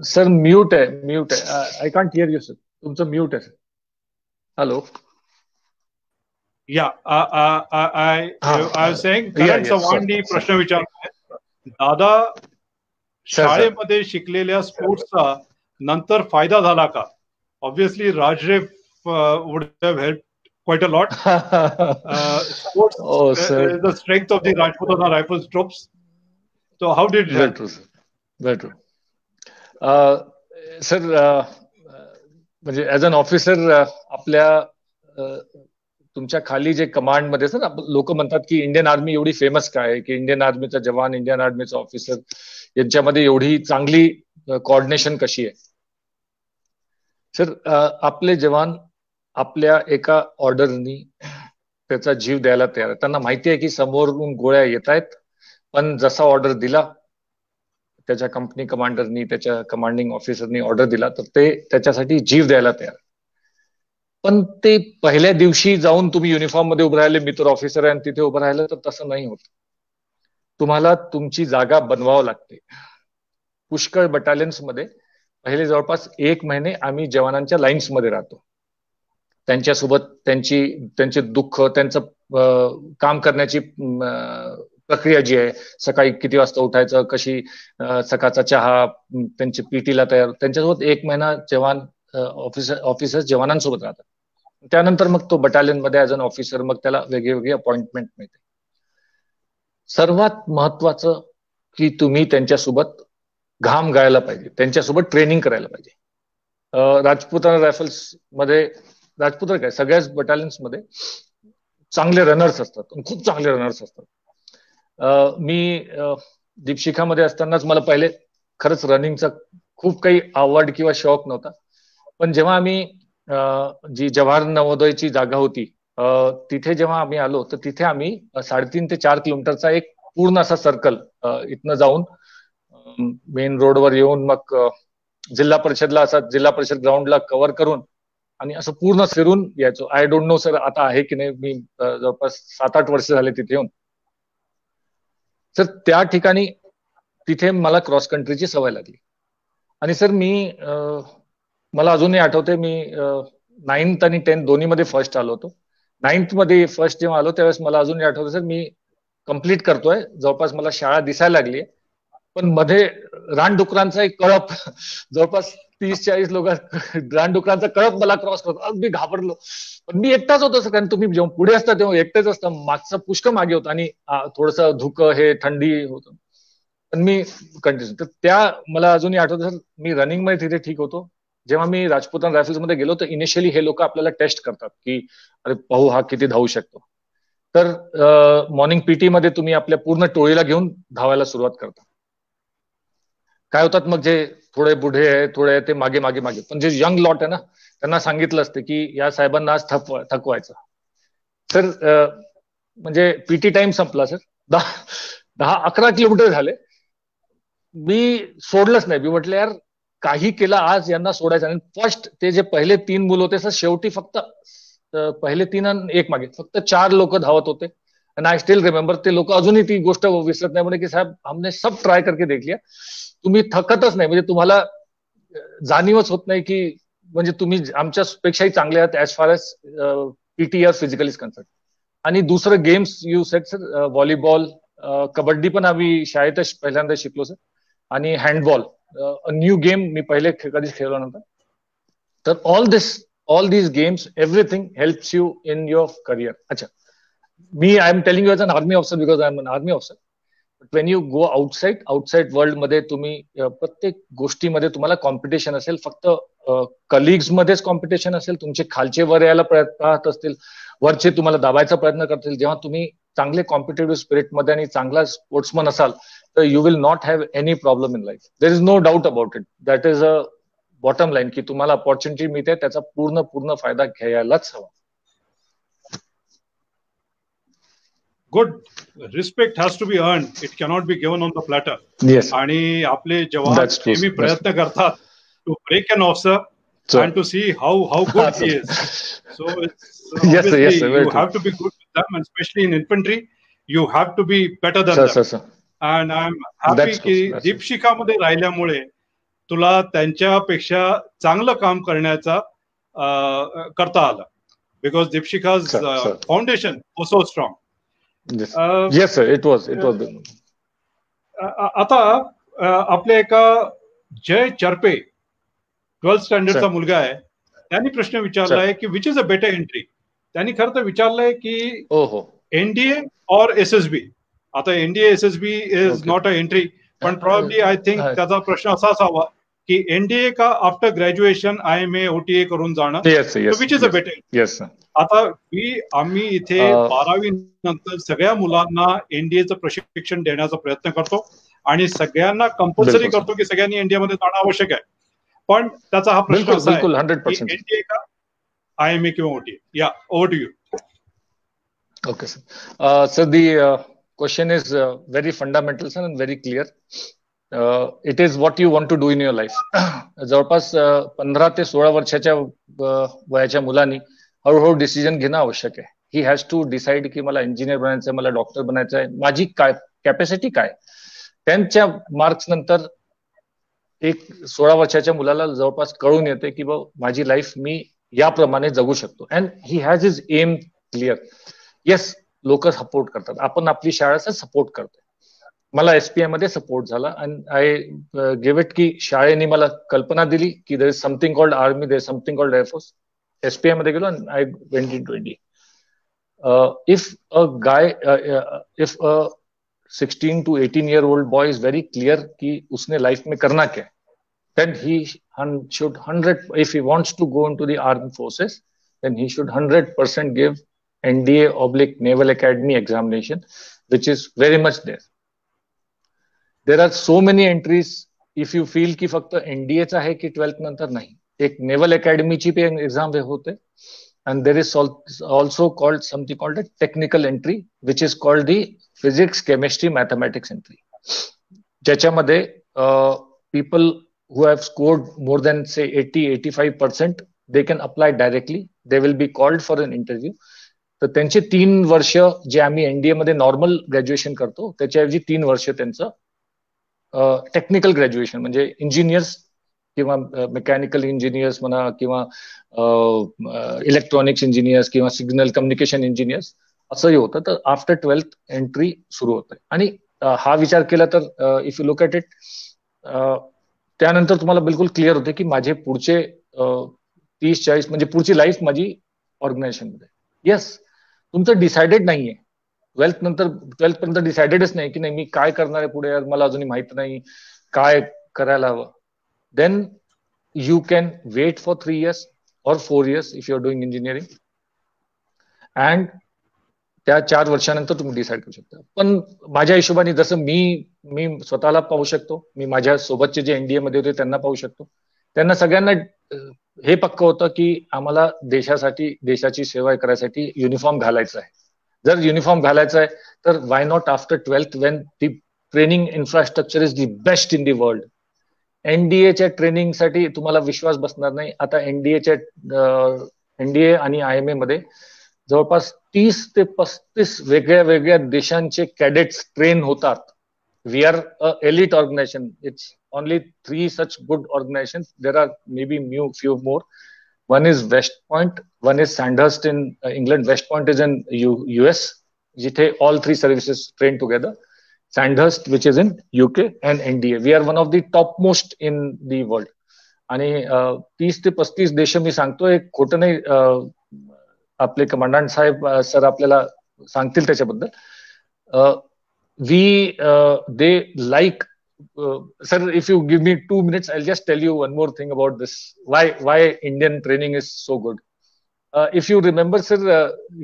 सर म्यूट आहे. I can't hear you sir. तुमचं म्यूट आहे. हॅलो. या आय एम सेइंग करण चव्हाणनी प्रश्न विचारलाय. दादा शाळेमध्ये शिकलेल्या स्पोर्ट्सचा नंतर फायदा झाला का? ऑब्वियसली राजरे would have helped quite a lot. Sports is the strength of the Rajputana Rifles troops. So how did it help? Very true. Sir, म्हणजे ऍज अन ऑफिसर आपल्या तुमच्या खाली जे कमांड मध्ये सर लोक म्हणतात की इंडियन आर्मी एवढी फेमस काय, की इंडियन आर्मीचा जवान, इंडियन आर्मीचा ऑफिसर यांच्यामध्ये एवढी चांगली कोऑर्डिनेशन कशी आहे. सर आपले जवान आपल्या एका ऑर्डरनी त्याचा जीव द्यायला तयार आहे. त्यांना माहिती आहे की समोरून गोळ्या येत आहेत, पण जसा ऑर्डर दिला त्याच्या कंपनी कमांडरनी, त्याच्या कमांडिंग ऑफिसरनी ऑर्डर दिला तर ते त्याच्यासाठी जीव द्यायला तयार. पण ते पहिल्या दिवशी जाऊन तुम्ही युनिफॉर्म मध्ये उभं राहिले, मी तर ऑफिसर आहे आणि तिथे उभं राहिलं तर तसं नाही होत. तुम्हाला तुमची जागा बनवावं लागते. पुष्कळ बटालियन्स मध्ये पहिले जवळपास 1 महिने आम्ही जवानांच्या लाईन्स मध्ये राहतो. त्यांच्यासोबत त्यांचे दुःख, त्यांचं काम करण्याची प्रक्रिया जी आहे, सकाळी किती वाजता उठायचं, कशी सकाळचा चहा, त्यांची पीटीला तयार, त्यांच्यासोबत 1 महिना जवान ऑफिसर्स जवानांसोबत राहतात. त्यानंतर मग तो बटालियन मध्ये ऍज अन ऑफिसर मग त्याला वेगळी अपॉइंटमेंट मिळते. सर्वात महत्वाचं की तुम्ही त्यांच्यासोबत घाम गाळायला पाहिजे, त्यांच्यासोबत ट्रेनिंग करायला पाहिजे. राजपुताना रायफल्स मध्ये, राजपुताना काय सगळ्याच बटालियन्स मध्ये चांगले रनर्स असतात, खूप चांगले रनर्स असतात. मी दीपशिखामध्ये असतानाच मला पहिले खरंच रनिंगचा खूप काही आवड किंवा शौक नव्हता. पण जेव्हा आम्ही जी जवाहर नवोदयची जागा होती तिथे जेव्हा आम्ही आलो तर तिथे आम्ही 3.5 ते 4 किलोमीटरचा एक पूर्ण असा सर्कल इथनं जाऊन मेन रोडवर येऊन मग जिल्हा परिषद ग्राउंडला कव्हर करून आणि असं पूर्ण फिरून यायचो. आय डोंट नो सर आता आहे की नाही, मी जवळपास 7-8 वर्ष झाले तिथे येऊन. सर त्या ठिकाणी तिथे मला क्रॉस कंट्रीची सवय लागली. आणि सर मला अजूनही आठवते, मी 9th आणि 10th दोन्हीमध्ये फर्स्ट आलो होतो. 9th मध्ये फर्स्ट जेव्हा आलो त्यावेळेस मला अजूनही आठवतं सर, मी कम्प्लीट करतोय, जवळपास मला शाळा दिसायला लागली, पण मध्ये रानडुकरांचा एक कळप जवळपास 30-40 लोक रानडुकरांचा कळप मला क्रॉस करतो. अगदी घाबरलो, पण मी एकटाच होतो. कारण तुम्ही जेव्हा पुढे असता तेव्हा एकटेच असतं, मागचं पुष्कळ मागे होतं आणि थोडस धुकं हे थंडी होतं, पण मी कंटिन्यू. तर त्या मला अजूनही आठवतं सर, मी रनिंग मध्ये तिथे ठीक होतो. जेव्हा मी राजपुताना रायफल्स मध्ये गेलो तर इनिशियली हे लोक आपल्याला टेस्ट करतात की अरे पाहू हा किती धावू शकतो. तर मॉर्निंग पीटी मध्ये तुम्ही आपल्या पूर्ण टोळीला घेऊन धावायला सुरुवात करता. काय होतात मग जे थोडे बुढे आहे, थोडे ते मागे मागे मागे, पण जे यंग लॉट आहे ना, त्यांना सांगितलं असतं की या साहेबांना आज थकवायचं. सर म्हणजे पीटी टाइम संपला सर, 10-11 किलोमीटर झाले, मी सोडलंच नाही. मी म्हटलं यार काही केलं आज यांना सोडायचं. आणि फर्स्ट ते जे पहिले 3 मुलं होते सर, शेवटी फक्त पहिले 3 आणि 1 मागे फक्त 4 लोक धावत होते. आणि आय स्टील रिमेंबर, ते लोक अजूनही ती गोष्ट विसरत नाही. म्हणजे की साहेब हमने सब ट्राय करके देख लिया, तुम्ही थकतच नाही, म्हणजे तुम्हाला जाणीवच होत नाही की म्हणजे तुम्ही आमच्यापेक्षाही चांगले आहात ऍज फार एज पीटी और फिजिकल इज कन्सर्न. आणि दुसरं games you set sir, volleyball, kabaddi पण आम्ही शाळेतच पहिल्यांदा शिकलो सर, आणि हँडबॉल न्यू गेम, मी पहिले कधीच खेळलो नव्हता. तर all this games everything helps you in your career. अच्छा, मी I am telling you as an army officer because I am an army officer. When you go outside world मध्ये तुम्ही प्रत्येक गोष्टीमध्ये तुम्हाला कॉम्पिटिशन असेल. फक्त कलिग्स मध्येच कॉम्पिटिशन असेल, तुमचे खालचे वर यायला पाहत असतील, वरचे तुम्हाला दाबायचा प्रयत्न करतील. जेव्हा तुम्ही चांगले कॉम्पिटेटिव्ह स्पिरिटमध्ये आणि चांगला स्पोर्ट्समन असाल तर you will not have any problem in life. There is no doubt about it. That is a bottom line की तुम्हाला अपॉर्च्युनिटी मिळते त्याचा पूर्ण फायदा घ्यायलाच हवा. Good. Respect has to be earn, it cannot be given on the platter. Yes. आणि आपले जवान नेहमी प्रयत्न करतात to break an officer and to see how good he is. So obviously you have to be good with them, and especially in infantry you have to be better than them. And I'm happy की दीपशिखा मध्ये राहिल्यामुळे तुला त्यांच्यापेक्षा चांगलं काम करण्याचा करता आलं, because Deepshikha's foundation was so strong. Yes sir, it was. आता आपल्या एका जय चरपे 12th स्टँडर्डचा मुलगा आहे, त्यांनी प्रश्न विचारलाय की which is a better entry. त्यांनी खरं तर विचारलंय की एनडीए और एसएसबी. आता NDA SSB is not a entry, पण प्रॉब्ली आय थिंक त्याचा प्रश्न असा असावा की एनडीए का आफ्टर ग्रॅज्युएशन IMA OTA करून जाणं, विच इज अ बेटर. आता आम्ही इथे 12वी नंतर सगळ्या मुलांना एनडीएचं प्रशिक्षण देण्याचा प्रयत्न करतो आणि सगळ्यांना कंपल्सरी करतो की सगळ्यांनी एनडीए मध्ये जाणं आवश्यक आहे. पण त्याचा हा प्रश्न असा आहे की एनडीए का IMA किंवा OTA. Yeah, over to you. Okay, sir. So the question is very fundamental, sir, and very clear. It is what you want to do in your life. जवळपास 15 ते 16 वर्षाच्या वयाच्या मुलांनी हळूहळू डिसिजन घेणं आवश्यक आहे. ही हॅज टू डिसाइड की मला इंजिनियर बनायचं आहे, मला डॉक्टर बनायचं आहे, माझी काय कॅपॅसिटी काय. त्यांच्या मार्क्स नंतर एक 16 वर्षाच्या मुलाला जवळपास कळून येते की माझी लाईफ मी याप्रमाणे जगू शकतो. And he has his aim clear. Yes, लोक सपोर्ट करतात, आपण आपली शाळेचा सपोर्ट करतो. मला SPI मध्ये सपोर्ट झाला आणि आय गिव्ह इट की शाळेने मला कल्पना दिली की there is something called army, there is something called air force. SPI मध्ये गेलो आणि I went in 20. If a 16 to 18 year old boy is very clear कि उसने लाइफ में करना क्या है, then he should 100, if he wants to go into the armed forces, then he should 100% give NDA/Naval Academy examination, which is very much there. There are so many entries. If you feel कि फक्त NDA चा है कि 12th नंतर नाही, एक naval अकॅडमीची पे exam होते. And there is also called something called a technical entry, which is called the physics, chemistry, mathematics end 3, ज्याच्यामध्ये people who have scored more than say 80-85%, they can apply directly. They will be called for an interview. तर त्यांचे 3 वर्ष जे आम्ही NDA मध्ये normal graduation करतो त्याच्याऐवजी 3 वर्ष त्यांचं टेक्निकल ग्रॅज्युएशन म्हणजे इंजिनियर्स किंवा मेकॅनिकल इंजिनियर्स म्हणा किंवा इलेक्ट्रॉनिक्स इंजिनियर्स किंवा सिग्नल कम्युनिकेशन इंजिनियर्स असंही होतं. तर आफ्टर 12th एंट्री सुरू होते. आणि हा विचार केला तर if you look at it, त्यानंतर तुम्हाला बिलकुल क्लिअर होते की माझे पुढचे 30-40 म्हणजे पुढची लाईफ माझी ऑर्गनायझेशन मध्ये. येस, तुमचं डिसाइडेड नाहीये. 12th पर्यंत डिसाइडेडच नाही की नाही मी काय करणार आहे पुढे, मला अजूनही माहित नाही काय करायला हवं. Then you can wait for 3 years or 4 years if you are doing engineering, and त्या 4 वर्षानंतर तुम्ही डिसाईड करू शकता. पण माझ्या हिशोबाने जसं मी स्वतःला पाहू शकतो, मी माझ्या सोबतचे जे एनडीए मध्ये होते त्यांना पाहू शकतो, त्यांना सगळ्यांना हे पक्क होतं की आम्हाला देशासाठी, देशाची सेवा करायसाठी युनिफॉर्म घालायचा आहे. जर युनिफॉर्म घालायचा आहे तर why not after 12th when the training infrastructure is the best in the world. एनडीएच्या ट्रेनिंगसाठी तुम्हाला विश्वास बसणार नाही. आता एनडीए आणि आयएमए मध्ये जवळपास 30 ते 35 वेगळ्या वेगळ्या देशांचे कॅडेट्स ट्रेन होतात. We are a elite organisation. It's only 3 such good organizations. There are maybe few more. One is West Point, one is Sandhurst in England. West Point is in US, jithe all 3 services train together. Sandhurst, which is in UK, and NDA. We are one of the topmost in the world. आणि 30 ते 35 देश मी सांगतोय, खोटं नाही. आपले commandant साहेब sir आपल्याला सांगतील त्याच्याबद्दल. they like sir, if you give me 2 minutes, I'll just tell you one more thing about this. Why Indian training is so good. If you remember sir,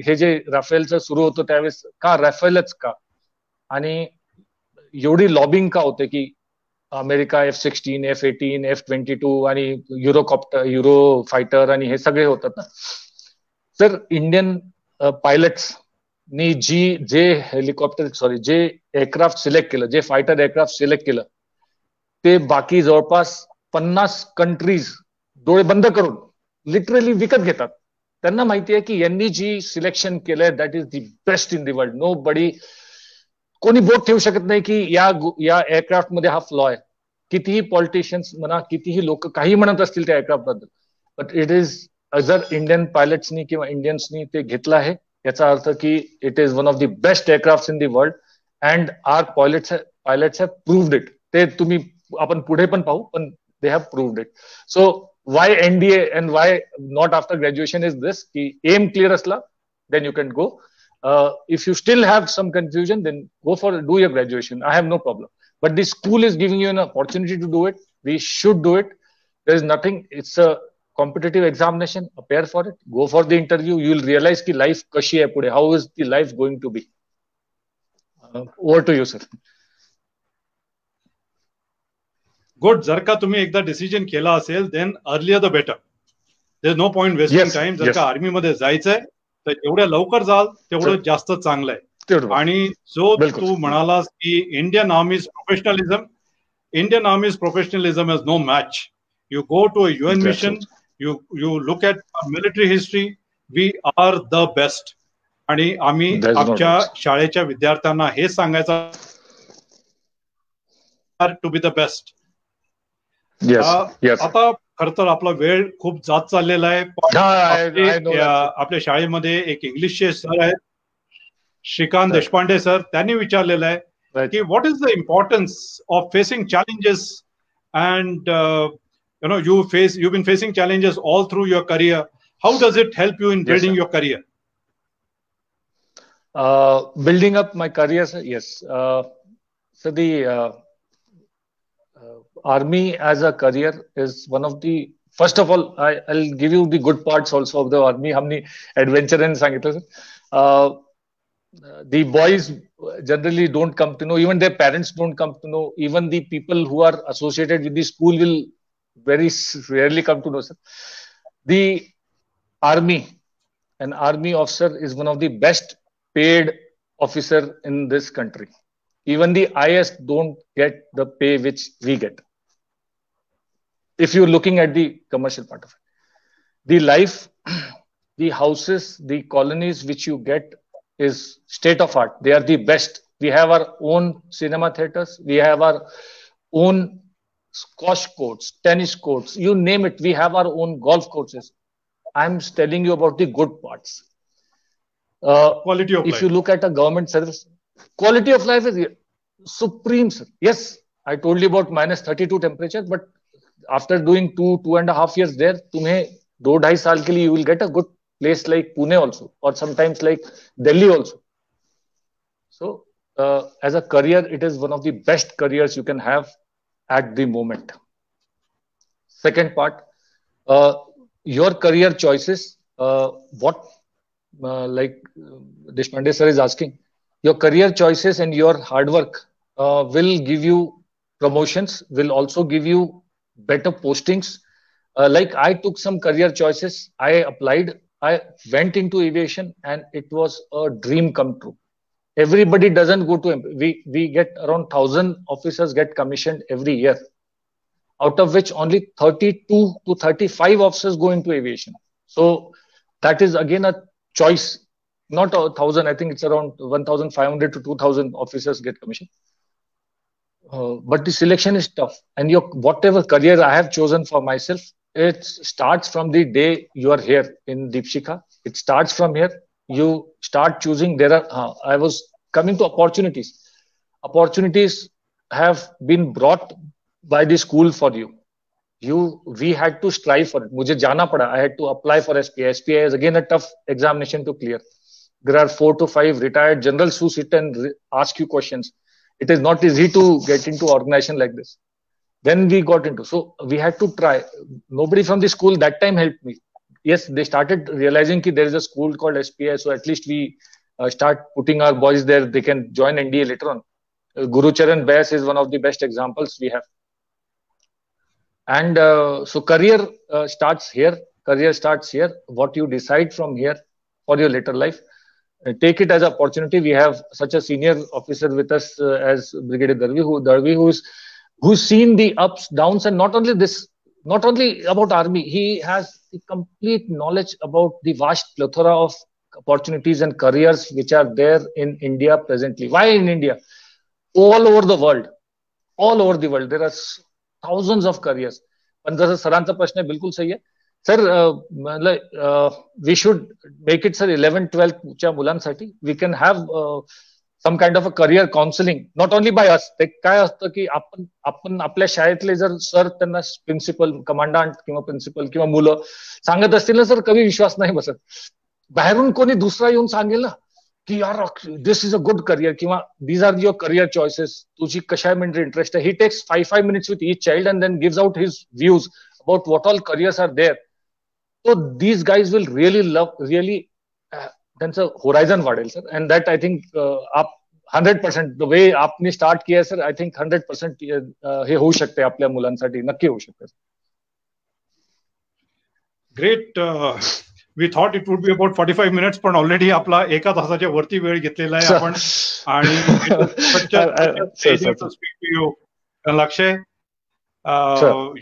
हे जे राफेलचं सुरू होतं त्यावेळेस का राफेलच का, आणि एवढी लॉबिंग का होते की अमेरिका F-16, F-18, F-22 आणि युरो फायटर आणि हे सगळे होतात ना. सर इंडियन पायलट्स नी जे एअरक्राफ्ट सिलेक्ट केलं, जे फायटर एअरक्राफ्ट सिलेक्ट केलं, ते बाकी जवळपास 50 कंट्रीज डोळे बंद करून लिटरली विकत घेतात. त्यांना माहिती आहे की यांनी जी सिलेक्शन केलंय that is the best in the world. Nobody, कोणी बोट ठेवू शकत नाही की या एअरक्राफ्ट मध्ये हा फ्लॉ आहे. कितीही पॉलिटिशियन्स म्हणा, कितीही लोक काही म्हणत असतील त्या एअरक्राफ्ट बद्दल, बट इट इज जर इंडियन पायलट्सनी किंवा इंडियन्सनी ते घेतलं आहे, याचा अर्थ की it is one of the best aircraft in the world and are pilots have proved it. ते तुम्ही आपण पुढे पण पाहू, पण they have proved it. So why NDA and why not after graduation is this की एम क्लिअर असला then you can go. If you still have some confusion, then do your graduation. I have no problem. But the school is giving you an opportunity to do it. We should do it. There is nothing. It's a competitive examination. Prepare for it. Go for the interview. You will realize ki life kashi hai pude. How is the life going to be? Over to you, sir. Good. जर का तुम्ही एकदा decision केला असेल, then earlier the better. There's no point wasting time. जर का army मध्ये जायचंय तर जेवढ्या लवकर जाल तेवढं जास्त चांगलं आहे. आणि जो तू म्हणालास की Indian army's professionalism is no match. You go to a UN mission, you look at military history, we are the best. आणि आम्ही आमच्या शाळेच्या विद्यार्थ्यांना हे सांगायचं टू बी द बेस्ट. आता खर तर आपला वेळ खूप जात चाललेला आहे. आपल्या शाळेमध्ये एक इंग्लिशचे सर आहेत, श्रीकांत देशपांडे सर, त्यांनी विचारलेलं आहे की what is the importance of facing challenges and you been facing challenges all through your career. How does it help you in building your career? Building up my career, yes. So the army as a career is one of the, first of all, I'll give you the good parts also of the army. हमने adventure and सांगितलं. The boys generally don't come to know, even their parents don't come to know, even the people who are associated with the school will very rarely come to know, sir. The army, an army officer is one of the best paid officer in this country. Even the IAS don't get the pay which we get. If you're looking at the commercial part of it, the life, the houses, the colonies which you get is state of art. They are the best. We have our own cinema theaters. We have our own squash courts, tennis courts, you name it. We have our own golf courses. I'm telling you about the good parts. Quality of life. If you look at a government service, quality of life is supreme, sir. Yes, I told you about -32 temperature, but after doing 2.5 years there, तुम्हें 2-2.5 साल के लिए you will get a good place like Pune also, or sometimes like Delhi also. So, as a career, it is one of the best careers you can have at the moment. Second part, your career choices, like Deshpande sir is asking, your career choices and your hard work will give you promotions, will also give you better postings. Like I took some career choices, I applied, I went into aviation, and it was a dream come true. Everybody doesn't go to, we get around 1,000 officers get commissioned every year, out of which only 32 to 35 officers go into aviation. So that is again a choice, not 1,000. I think it's around 1,500 to 2,000 officers get commissioned. But the selection is tough. And whatever career I have chosen for myself, it starts from the day you are here in Deepshikha. It starts from here. You start choosing. I was coming to opportunities. Opportunities have been brought by the school for you. We had to strive for it. मुझे जाना पड़ा. I had to apply for SPI. SPI is again a tough examination to clear. There are 4 to 5 retired generals who sit and ask you questions. It is not easy to get into organization like this. Then we got into. So we had to try. Nobody from the school that time helped me. Yes, they started realizing that there is a school called SPI. So at least we start putting our boys there. They can join NDA later on. Guru Charan Bass is one of the best examples we have. And so career starts here. Career starts here. What you decide from here for your later life, take it as an opportunity. We have such a senior officer with us as Brigadier Darvi, who's seen the ups, downs, and not only about army. He has the complete knowledge about the vast plethora of opportunities and careers which are there in India presently. Why in India? All over the world. All over the world. There are thousands of careers. And जसं सरांचा प्रश्न आहे बिलकुल सही आहे. Sir, we should make it, sir, 11-12 च्या मुलांसाठी. We can have some kind of a career counseling, not only by us. ते काय असतं की आपण आपल्या शाळेतले जर सर त्यांना प्रिन्सिपल, कमांडंट किंवा प्रिन्सिपल किंवा मुलं सांगत असतील ना, सर कधी विश्वास नाही बसत. बाहेरून कोणी दुसरा येऊन सांगेल ना की यार this is a good career किंवा these are your career choices, तुझी कशामध्ये इंटरेस्ट आहे. He takes 5 minutes with each child and then gives out his views about what all careers are there. So these guys will really love, त्यांचं horizon वाढेल, sir. And that I think 100% the way आपने start किया, sir, I think 100% हे होऊ शकते आपल्या मुलांसाठी, नक्की होऊ शकते. Great. We thought it would be about 45 minutes, पण ऑलरेडी आपला 1 तासाच्या वरती वेळ घेतलेला आहे आपण. आणि Lakshay,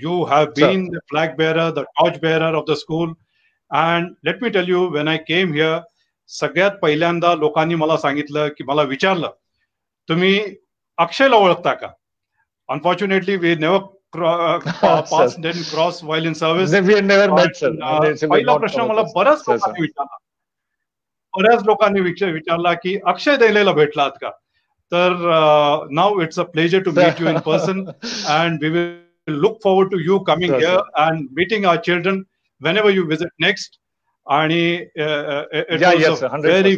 you have been the flag bearer, the torch bearer of the school. And let me tell you, when I came here, सगळ्यात पहिल्यांदा लोकांनी मला सांगितलं की मला विचारलं, तुम्ही अक्षयला ओळखता का? Unfortunately, we never passed and crossed while in service. We never met, sir. पहिला प्रश्न मला बऱ्याच लोकांनी विचारला की अक्षय दैलेला भेटलात का? तर now it's a pleasure to meet you in person, and we will look forward to you coming here and meeting our children whenever you visit next. And it was a very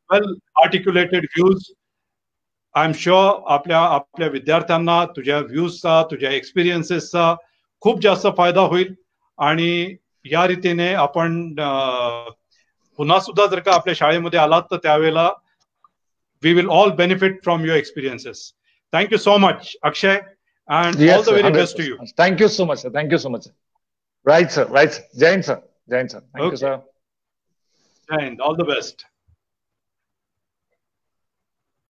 well articulated views. I'm sure आपल्या विद्यार्थ्यांना तुझ्या व्ह्यूजचा, तुझ्या एक्सपिरियन्सेसचा खूप जास्त फायदा होईल. आणि या रीतीने आपण पुन्हा सुद्धा जर का आपल्या शाळेमध्ये आलात तर त्यावेळेला we will all benefit from your experiences. Thank you so much, Akshay, and all the very best to you. Thank you so much, sir. Thank you so much, sir. Right, sir. Jai Hind, sir. Thank you, sir. Jai Hind. All the best.